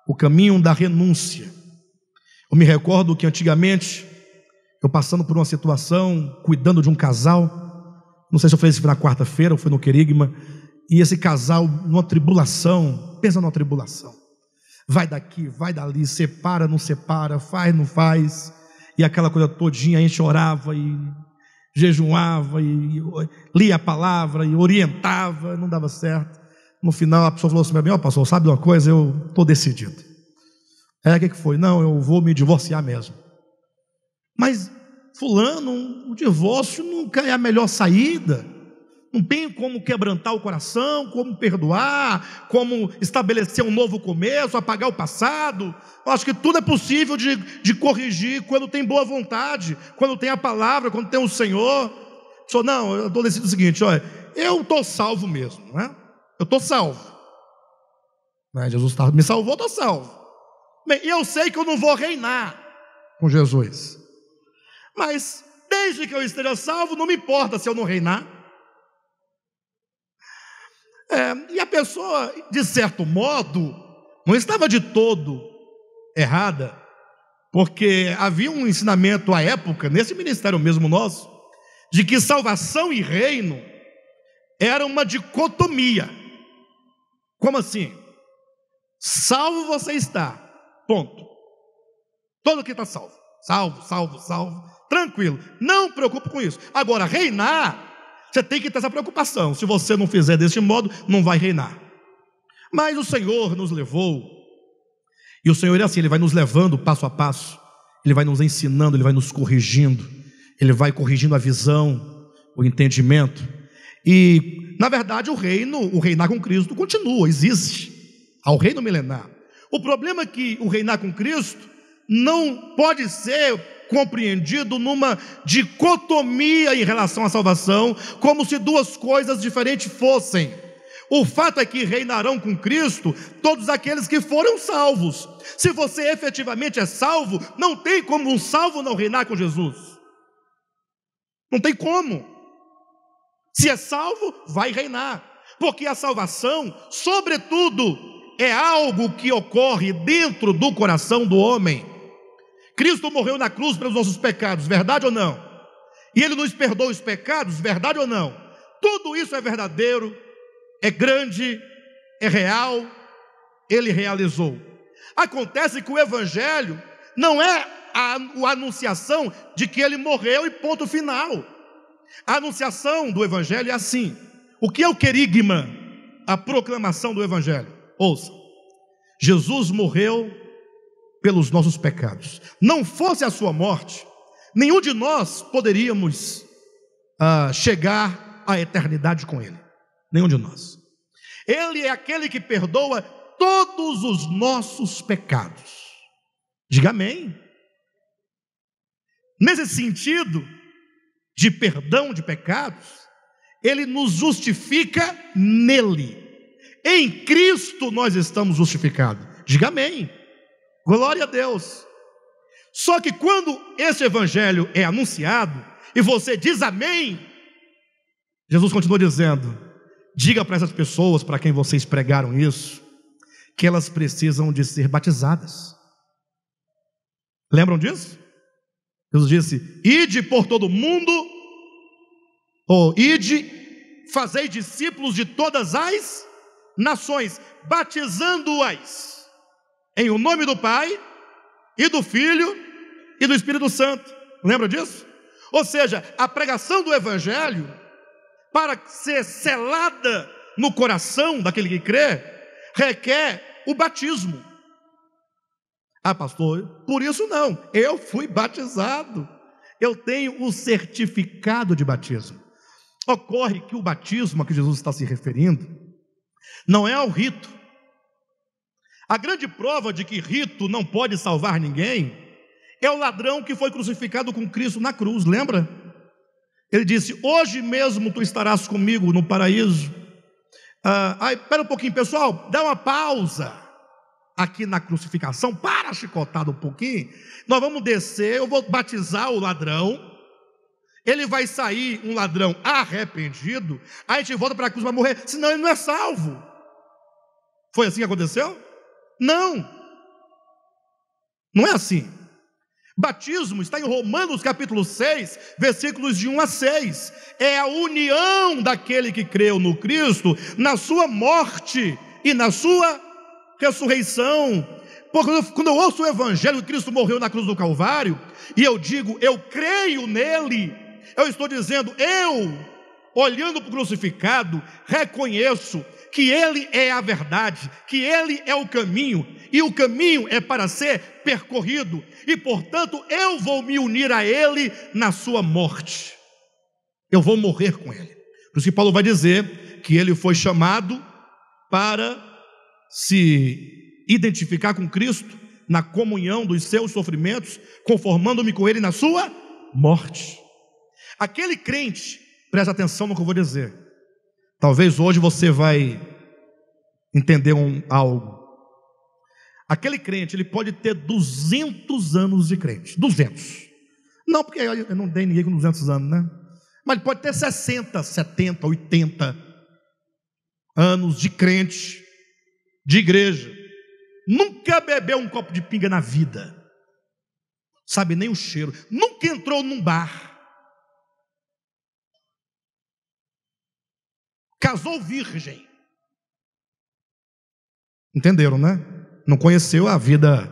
o caminho da renúncia. Eu me recordo que antigamente, eu passando por uma situação, cuidando de um casal, não sei se eu falei isso na quarta-feira ou foi no querigma, e esse casal numa tribulação, pensa numa tribulação, vai daqui, vai dali, separa, não separa, faz, não faz, e aquela coisa todinha, a gente orava e jejuava e lia a palavra e orientava, não dava certo. No final a pessoa falou assim para mim, pastor, sabe uma coisa, eu estou decidido. O que foi? Não, eu vou me divorciar mesmo. Mas fulano, o divórcio nunca é a melhor saída, não tem como quebrantar o coração, como perdoar, como estabelecer um novo começo, apagar o passado. Eu acho que tudo é possível de corrigir quando tem boa vontade, quando tem a palavra, quando tem o Senhor. Só não, eu estou decidindo o seguinte, olha, eu estou salvo mesmo, não é? Eu estou salvo, Jesus me salvou, estou salvo. Bem, eu sei que eu não vou reinar com Jesus, mas desde que eu esteja salvo, não me importa se eu não reinar. E a pessoa, de certo modo, não estava de todo errada, porque havia um ensinamento à época, nesse ministério mesmo nosso, de que salvação e reino era uma dicotomia. Como assim? Salvo você está, ponto. Todo que está salvo, salvo, tranquilo, não preocupe com isso. Agora, reinar, você tem que ter essa preocupação. Se você não fizer desse modo, não vai reinar. Mas o Senhor nos levou, e o Senhor é assim, Ele vai nos levando passo a passo, Ele vai nos ensinando, Ele vai nos corrigindo, Ele vai corrigindo a visão, o entendimento. E, na verdade, o reinar com Cristo continua, existe. Há o reino milenar. O problema é que o reinar com Cristo não pode ser compreendido numa dicotomia em relação à salvação, como se duas coisas diferentes fossem. O fato é que reinarão com Cristo todos aqueles que foram salvos. Se você efetivamente é salvo, não tem como um salvo não reinar com Jesus. Não tem como. Se é salvo, vai reinar. Porque a salvação, sobretudo, é algo que ocorre dentro do coração do homem. Cristo morreu na cruz pelos nossos pecados, verdade ou não? E Ele nos perdoa os pecados, verdade ou não? Tudo isso é verdadeiro, é grande, é real, Ele realizou. Acontece que o Evangelho não é a anunciação de que Ele morreu e ponto final. A anunciação do Evangelho é assim. O que é o querigma? A proclamação do Evangelho. Ouça, Jesus morreu pelos nossos pecados. Não fosse a sua morte, nenhum de nós poderíamos chegar à eternidade com Ele. Nenhum de nós. Ele é aquele que perdoa todos os nossos pecados. Diga amém. Nesse sentido de perdão de pecados, Ele nos justifica nele. Em Cristo nós estamos justificados. Diga amém. Glória a Deus. Só que quando esse evangelho é anunciado e você diz amém, Jesus continua dizendo: diga para essas pessoas para quem vocês pregaram isso, que elas precisam de ser batizadas. Lembram disso? Jesus disse: ide por todo mundo, ide, fazei discípulos de todas as nações, batizando-as em o nome do Pai e do Filho e do Espírito Santo. Lembra disso? Ou seja, a pregação do evangelho, para ser selada no coração daquele que crê, requer o batismo. Ah, pastor, por isso não, eu fui batizado, eu tenho o certificado de batismo. Ocorre que o batismo a que Jesus está se referindo não é ao rito. A grande prova de que rito não pode salvar ninguém é o ladrão que foi crucificado com Cristo na cruz, lembra? Ele disse: hoje mesmo tu estarás comigo no paraíso. Espera um pouquinho, pessoal, dá uma pausa aqui na crucificação, para a chicotada um pouquinho. Nós vamos descer, eu vou batizar o ladrão, ele vai sair um ladrão arrependido, aí a gente volta para a cruz para morrer, senão ele não é salvo. Foi assim que aconteceu? Não, não é assim. Batismo está em Romanos capítulo 6, versículos de 1 a 6. É a união daquele que creu no Cristo, na sua morte e na sua ressurreição. Porque quando eu ouço o evangelho que Cristo morreu na cruz do Calvário, e eu digo, eu creio nele, eu estou dizendo, eu, olhando para o crucificado, reconheço que Ele é a verdade, que Ele é o caminho, e o caminho é para ser percorrido, e portanto eu vou me unir a Ele na sua morte, eu vou morrer com Ele. Por isso que Paulo vai dizer que ele foi chamado para se identificar com Cristo na comunhão dos seus sofrimentos, conformando-me com Ele na sua morte. Aquele crente, presta atenção no que eu vou dizer. Talvez hoje você vai entender algo. Aquele crente, ele pode ter 200 anos de crente. 200. Não, porque eu não dei ninguém com 200 anos, né? Mas ele pode ter 60, 70, 80 anos de crente, de igreja. Nunca bebeu um copo de pinga na vida. Sabe nem o cheiro. Nunca entrou num bar. Casou virgem. Entenderam, né? Não conheceu a vida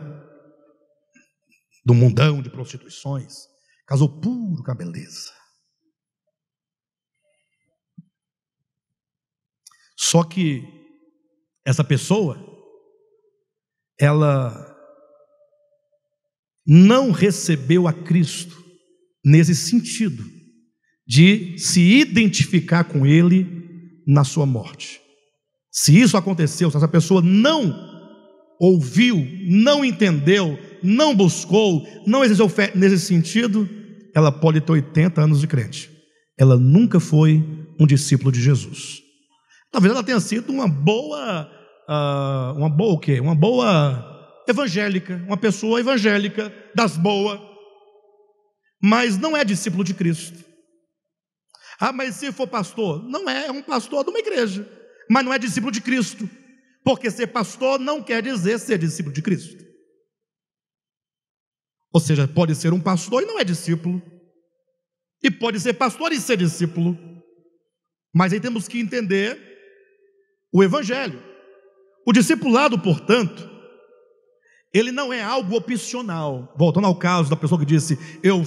do mundão de prostituições. Casou puro com a beleza. Só que essa pessoa, ela não recebeu a Cristo nesse sentido de se identificar com Ele na sua morte. Se isso aconteceu, se essa pessoa não ouviu, não entendeu, não buscou, não exerceu fé nesse sentido, ela pode ter 80 anos de crente. Ela nunca foi um discípulo de Jesus. Talvez ela tenha sido uma boa o quê? Uma boa evangélica, uma pessoa evangélica das boas, mas não é discípulo de Cristo. Mas se for pastor, não é um pastor de uma igreja, mas não é discípulo de Cristo, porque ser pastor não quer dizer ser discípulo de Cristo. Ou seja, pode ser um pastor e não é discípulo, e pode ser pastor e ser discípulo, mas aí temos que entender o evangelho. O discipulado, portanto, ele não é algo opcional. Voltando ao caso da pessoa que disse: eu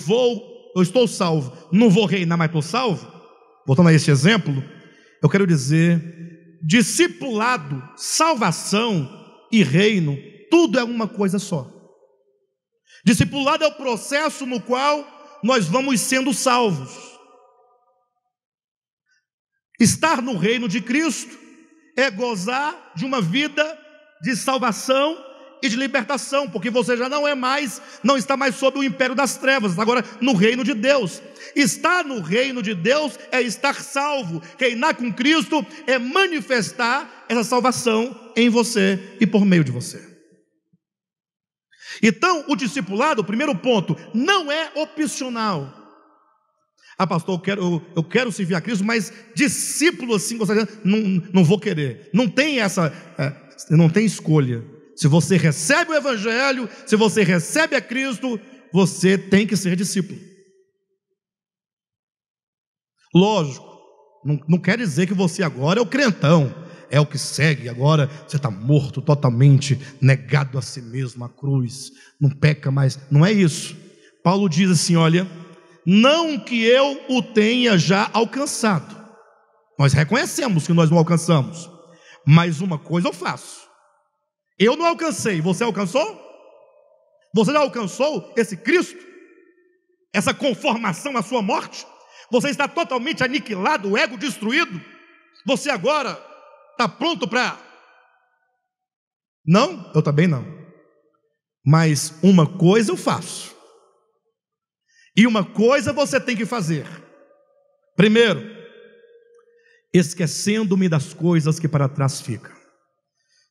estou salvo, não vou reinar, mas estou salvo. Voltando a este exemplo, eu quero dizer, discipulado, salvação e reino, tudo é uma coisa só. Discipulado é o processo no qual nós vamos sendo salvos. Estar no reino de Cristo é gozar de uma vida de salvação e de libertação, porque você já não está mais sob o império das trevas, está agora no reino de Deus. Estar no reino de Deus é estar salvo. Reinar com Cristo é manifestar essa salvação em você e por meio de você. Então, o discipulado, o primeiro ponto, não é opcional. Pastor, eu quero servir a Cristo, mas discípulo assim, não vou querer. Não tem não tem escolha. Se você recebe o evangelho, se você recebe a Cristo, você tem que ser discípulo. Lógico, não quer dizer que você agora é o crentão, é o que segue, agora você está morto totalmente, negado a si mesmo, à cruz, não peca mais. Não é isso. Paulo diz assim: olha, não que eu o tenha já alcançado. Nós reconhecemos que nós não alcançamos, mas uma coisa eu faço. Eu não alcancei, você alcançou? Você já alcançou esse Cristo? Essa conformação à sua morte? Você está totalmente aniquilado, o ego destruído? Você agora está pronto para... Não? Eu também não. Mas uma coisa eu faço, e uma coisa você tem que fazer. Primeiro, esquecendo-me das coisas que para trás ficam.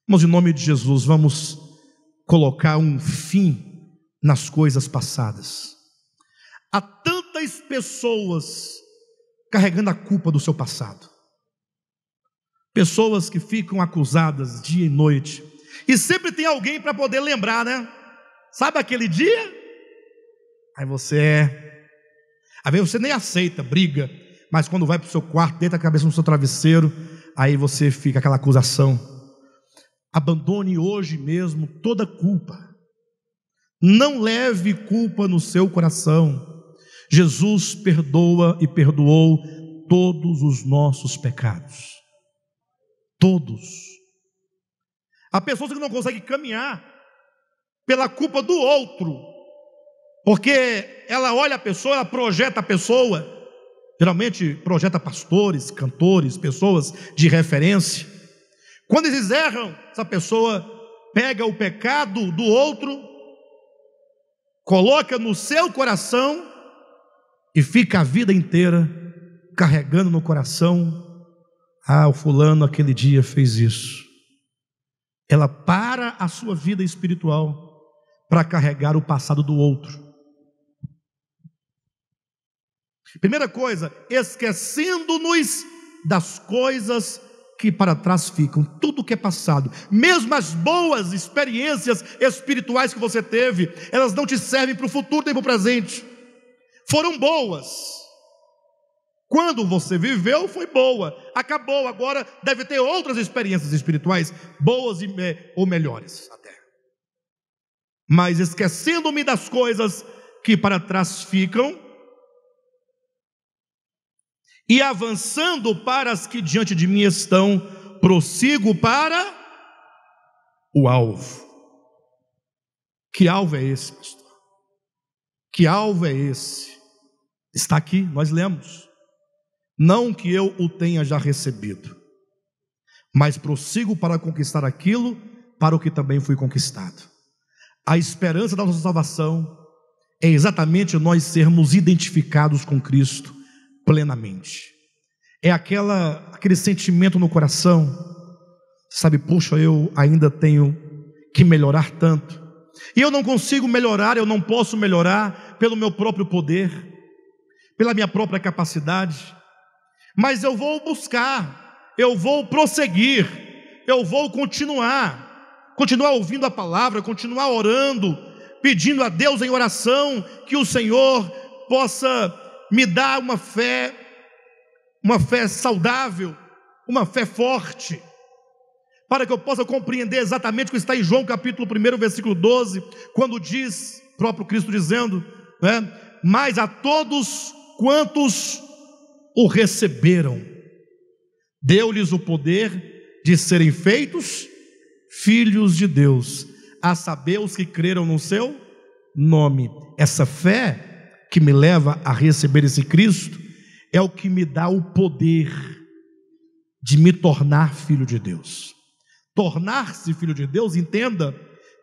Irmãos, em nome de Jesus, vamos colocar um fim nas coisas passadas. Há tantas pessoas carregando a culpa do seu passado, pessoas que ficam acusadas dia e noite, e sempre tem alguém para poder lembrar, né? Sabe aquele dia? Aí às vezes você nem aceita, briga, mas quando vai para o seu quarto, deita a cabeça no seu travesseiro, aí você fica aquela acusação. Abandone hoje mesmo toda culpa. Não leve culpa no seu coração. Jesus perdoa e perdoou todos os nossos pecados. Todos. Há pessoas que não conseguem caminhar pela culpa do outro, porque ela olha a pessoa, ela projeta a pessoa, geralmente projeta pastores, cantores, pessoas de referência. Quando eles erram, essa pessoa pega o pecado do outro, coloca no seu coração e fica a vida inteira carregando no coração: o fulano aquele dia fez isso. Ela para a sua vida espiritual para carregar o passado do outro. Primeira coisa, esquecendo-nos das coisas que para trás ficam. Tudo que é passado, mesmo as boas experiências espirituais que você teve, elas não te servem para o futuro nem para o presente. Foram boas, quando você viveu foi boa, acabou, agora deve ter outras experiências espirituais, boas ou melhores até. Mas esquecendo-me das coisas que para trás ficam, e avançando para as que diante de mim estão, prossigo para o alvo. Que alvo é esse, pastor? Que alvo é esse? Está aqui, nós lemos. Não que eu o tenha já recebido, mas prossigo para conquistar aquilo para o que também fui conquistado. A esperança da nossa salvação é exatamente nós sermos identificados com Cristo plenamente. É aquele sentimento no coração, sabe, puxa, eu ainda tenho que melhorar tanto, e eu não consigo melhorar, eu não posso melhorar pelo meu próprio poder, pela minha própria capacidade, mas eu vou buscar, eu vou prosseguir, eu vou continuar ouvindo a palavra, continuar orando, pedindo a Deus em oração, que o Senhor possa me dar uma fé saudável, uma fé forte, para que eu possa compreender exatamente o que está em João capítulo 1, versículo 12, quando diz, próprio Cristo dizendo, né, mas a todos quantos o receberam, deu-lhes o poder de serem feitos filhos de Deus, a saber, os que creram no seu nome. Essa fé que me leva a receber esse Cristo é o que me dá o poder de me tornar filho de Deus. Tornar-se filho de Deus, entenda,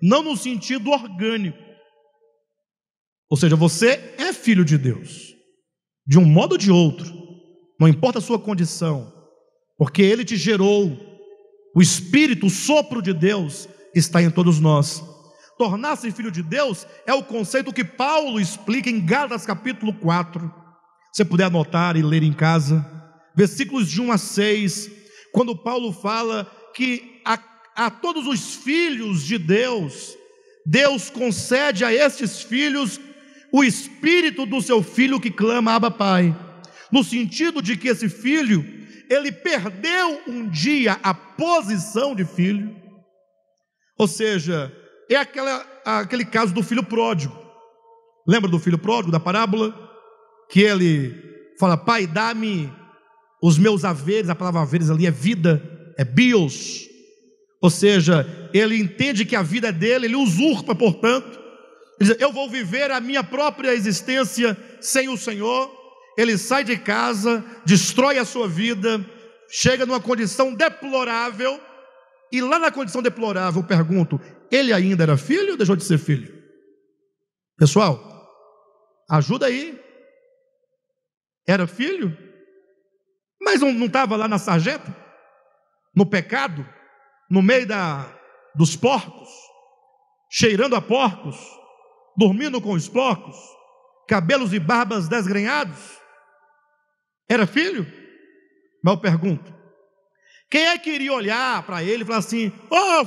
não no sentido orgânico, ou seja, você é filho de Deus, de um modo ou de outro, não importa a sua condição, porque Ele te gerou, o Espírito, o sopro de Deus está em todos nós. Tornar-se filho de Deus é o conceito que Paulo explica em Gálatas capítulo 4, se você puder anotar e ler em casa, versículos de 1 a 6, quando Paulo fala que a todos os filhos de Deus, Deus concede a estes filhos o Espírito do seu Filho que clama, Abba Pai, no sentido de que esse filho, ele perdeu um dia a posição de filho, ou seja, é aquele caso do filho pródigo. Lembra do filho pródigo, da parábola? Que ele fala, pai, dá-me os meus haveres, a palavra haveres ali é vida, é bios, ou seja, ele entende que a vida é dele, ele usurpa, portanto, ele diz, eu vou viver a minha própria existência sem o Senhor. Ele sai de casa, destrói a sua vida, chega numa condição deplorável, e lá na condição deplorável, eu pergunto, ele ainda era filho ou deixou de ser filho? Pessoal, ajuda aí. Era filho? Mas não estava lá na sarjeta? No pecado? No meio dos porcos? Cheirando a porcos? Dormindo com os porcos? Cabelos e barbas desgrenhados? Era filho? Mas eu pergunto, quem é que iria olhar para ele e falar assim,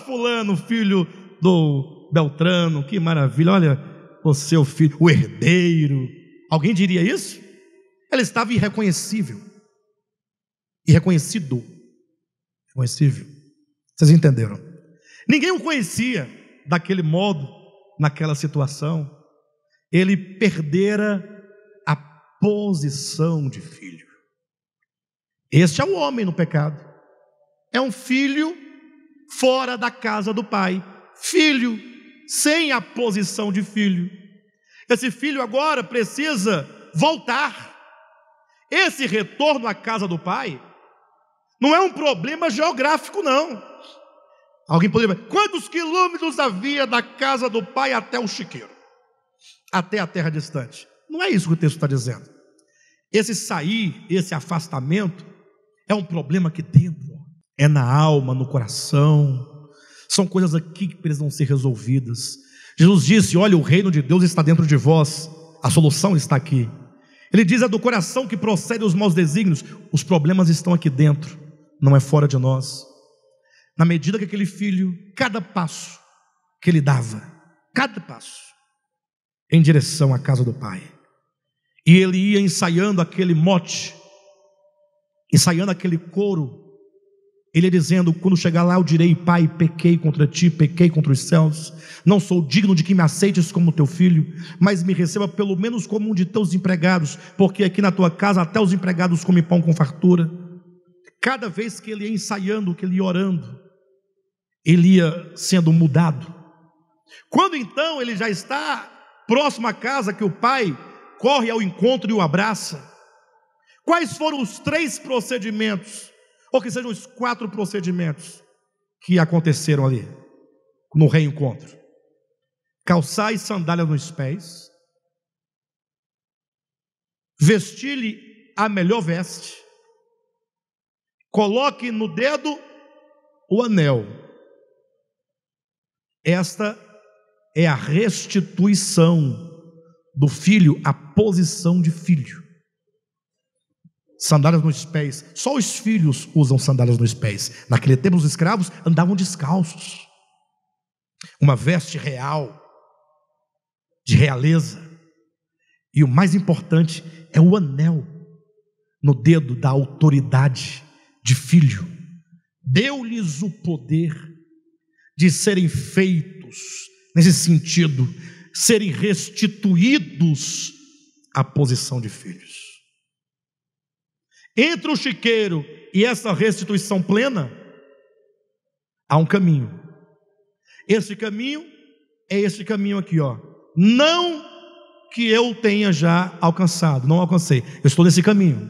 fulano, filho do Beltrano, que maravilha, olha, você é o filho, o herdeiro. Alguém diria isso? Ele estava irreconhecível, irreconhecido, irreconhecível. Vocês entenderam? Ninguém o conhecia daquele modo, naquela situação. Ele perdera a posição de filho. Este é o homem no pecado, é um filho fora da casa do pai, filho sem a posição de filho. Esse filho agora precisa voltar. Esse retorno à casa do pai não é um problema geográfico, não. Alguém poderia dizer, quantos quilômetros havia da casa do pai até o chiqueiro, até a terra distante? Não é isso que o texto está dizendo. Esse sair, esse afastamento é um problema aqui dentro, é na alma, no coração. São coisas aqui que precisam ser resolvidas. Jesus disse, olha, o reino de Deus está dentro de vós, a solução está aqui. Ele diz, é do coração que procedem os maus desígnios. Os problemas estão aqui dentro, não é fora de nós. Na medida que aquele filho, cada passo que ele dava, cada passo, em direção à casa do pai, e ele ia ensaiando aquele mote, ensaiando aquele coro, ele ia dizendo, quando chegar lá eu direi, pai, pequei contra ti, pequei contra os céus, não sou digno de que me aceites como teu filho, mas me receba pelo menos como um de teus empregados, porque aqui na tua casa até os empregados comem pão com fartura. Cada vez que ele ia ensaiando, que ele ia orando, ele ia sendo mudado. Quando então ele já está próximo à casa, que o pai corre ao encontro e o abraça, quais foram os 3 procedimentos, ou que sejam os 4 procedimentos que aconteceram ali no reencontro? Calçai sandália nos pés, vestir-lhe a melhor veste, coloque no dedo o anel. Esta é a restituição do filho à posição de filho. Sandálias nos pés. Só os filhos usam sandálias nos pés. Naquele tempo os escravos andavam descalços. Uma veste real, de realeza. E o mais importante é o anel no dedo da autoridade de filho. Deu-lhes o poder de serem feitos, nesse sentido, serem restituídos à posição de filhos. Entre o chiqueiro e essa restituição plena, há um caminho. Esse caminho é esse caminho aqui, ó. Não que eu tenha já alcançado, não alcancei, eu estou nesse caminho.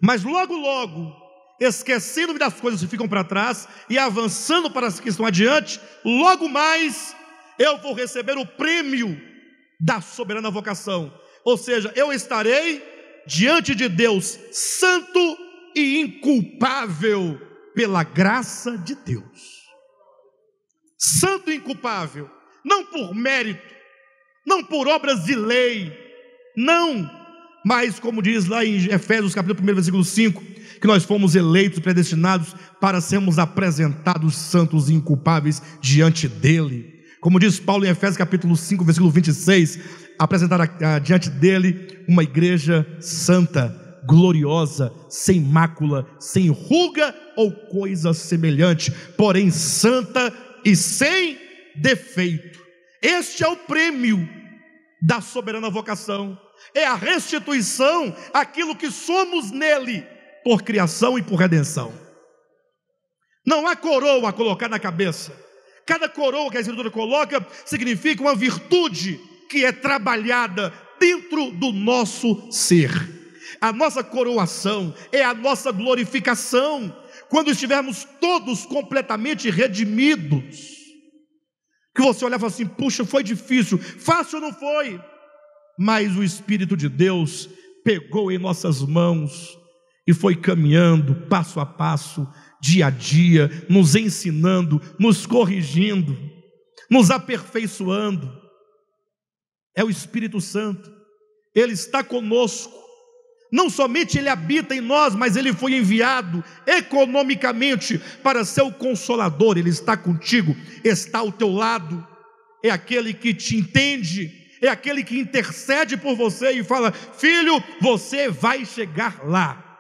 Mas logo, logo, esquecendo-me das coisas que ficam para trás e avançando para as que estão adiante, logo mais eu vou receber o prêmio da soberana vocação. Ou seja, eu estarei diante de Deus santo e inculpável pela graça de Deus. Santo e inculpável, não por mérito, não por obras de lei, não, mas como diz lá em Efésios capítulo 1, versículo 5, que nós fomos eleitos, predestinados para sermos apresentados santos e inculpáveis diante dele. Como diz Paulo em Efésios capítulo 5, versículo 26, apresentar diante dele uma igreja santa, gloriosa, sem mácula, sem ruga ou coisa semelhante, porém santa e sem defeito. Este é o prêmio da soberana vocação, é a restituição àquilo que somos nele, por criação e por redenção. Não há coroa a colocar na cabeça. Cada coroa que a Escritura coloca significa uma virtude que é trabalhada dentro do nosso ser. A nossa coroação é a nossa glorificação, quando estivermos todos completamente redimidos. Que você olhava assim, puxa, foi difícil, fácil não foi, mas o Espírito de Deus pegou em nossas mãos e foi caminhando passo a passo, dia a dia, nos ensinando, nos corrigindo, nos aperfeiçoando. É o Espírito Santo, Ele está conosco. Não somente Ele habita em nós, mas Ele foi enviado economicamente para ser o consolador. Ele está contigo, está ao teu lado, é aquele que te entende, é aquele que intercede por você e fala: filho, você vai chegar lá,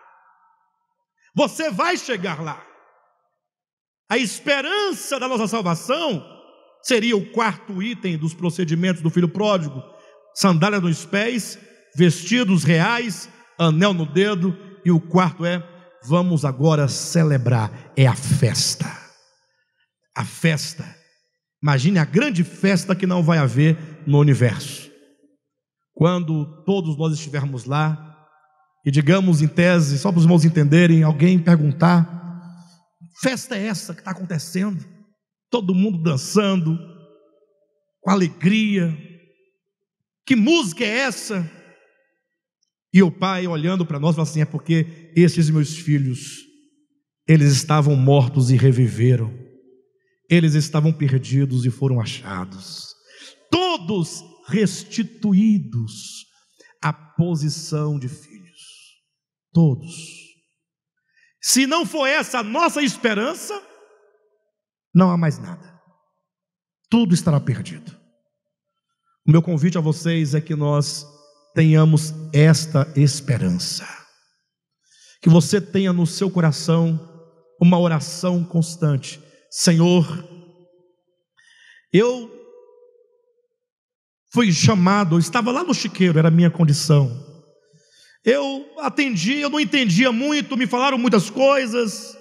você vai chegar lá. A esperança da nossa salvação seria o quarto item dos procedimentos do filho pródigo: sandália nos pés, vestidos reais, anel no dedo, e o quarto é: vamos agora celebrar, é a festa. A festa, imagine a grande festa que não vai haver no universo, quando todos nós estivermos lá, e digamos em tese, só para os irmãos entenderem, alguém perguntar: festa é essa que está acontecendo? Todo mundo dançando, com alegria, que música é essa? E o pai olhando para nós fala assim: é porque estes meus filhos, eles estavam mortos e reviveram, eles estavam perdidos e foram achados, todos restituídos à posição de filhos, todos. Se não for essa a nossa esperança, não há mais nada, tudo estará perdido. O meu convite a vocês é que nós tenhamos esta esperança, que você tenha no seu coração uma oração constante: Senhor, eu fui chamado, eu estava lá no chiqueiro, era a minha condição, eu atendi, eu não entendia muito, me falaram muitas coisas,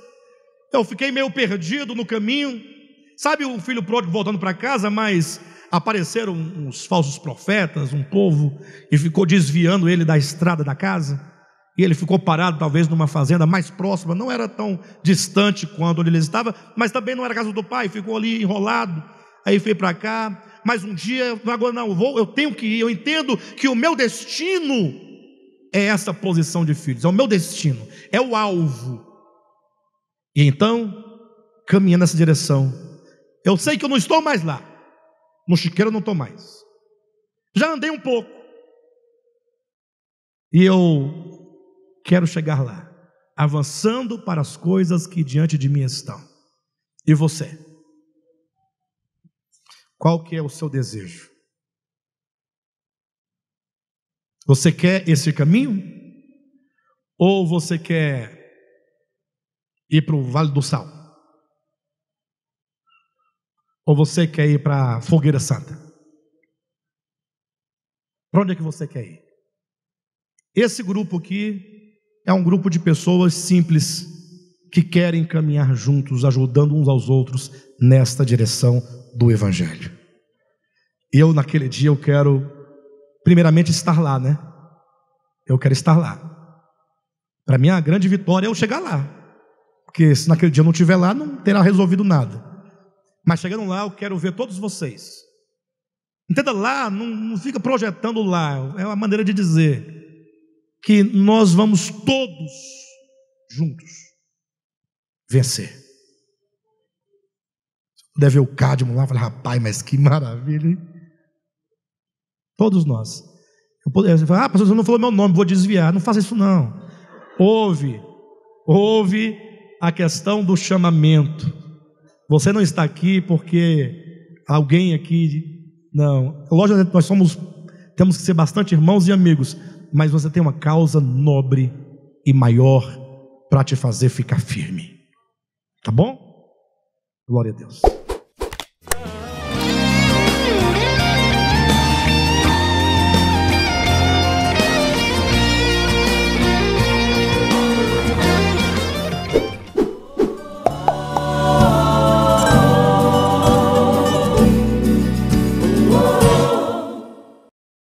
eu fiquei meio perdido no caminho. Sabe o filho pródigo voltando para casa, mas apareceram uns falsos profetas, um povo, e ficou desviando ele da estrada da casa, e ele ficou parado talvez numa fazenda mais próxima, não era tão distante quando ele estava, mas também não era a casa do pai, ficou ali enrolado, aí veio para cá. Mas um dia, agora não, eu tenho que ir, eu entendo que o meu destino é essa posição de filhos, é o meu destino, é o alvo, E então, caminhando nessa direção, eu sei que eu não estou mais lá. No chiqueiro eu não estou mais. Já andei um pouco. E eu quero chegar lá, avançando para as coisas que diante de mim estão. E você? Qual que é o seu desejo? Você quer esse caminho? Ou você quer ir para o Vale do Sal? Ou você quer ir para a Fogueira Santa? Para onde é que você quer ir? Esse grupo aqui é um grupo de pessoas simples que querem caminhar juntos, ajudando uns aos outros nesta direção do Evangelho. E eu naquele dia eu quero primeiramente estar lá, né? Eu quero estar lá. Para mim a grande vitória é eu chegar lá, porque se naquele dia eu não estiver lá, não terá resolvido nada. Mas chegando lá, eu quero ver todos vocês. Entenda, lá, não fica projetando lá. É uma maneira de dizer que nós vamos todos juntos vencer. Deve ver o Cadmo lá, falar, rapaz, mas que maravilha, hein? Todos nós. Você fala, pastor, você não falou meu nome, vou desviar. Não faça isso não. Ouve a questão do chamamento. Você não está aqui porque alguém aqui, não. Lógico, nós temos que ser bastante irmãos e amigos, mas você tem uma causa nobre e maior para te fazer ficar firme. Tá bom? Glória a Deus.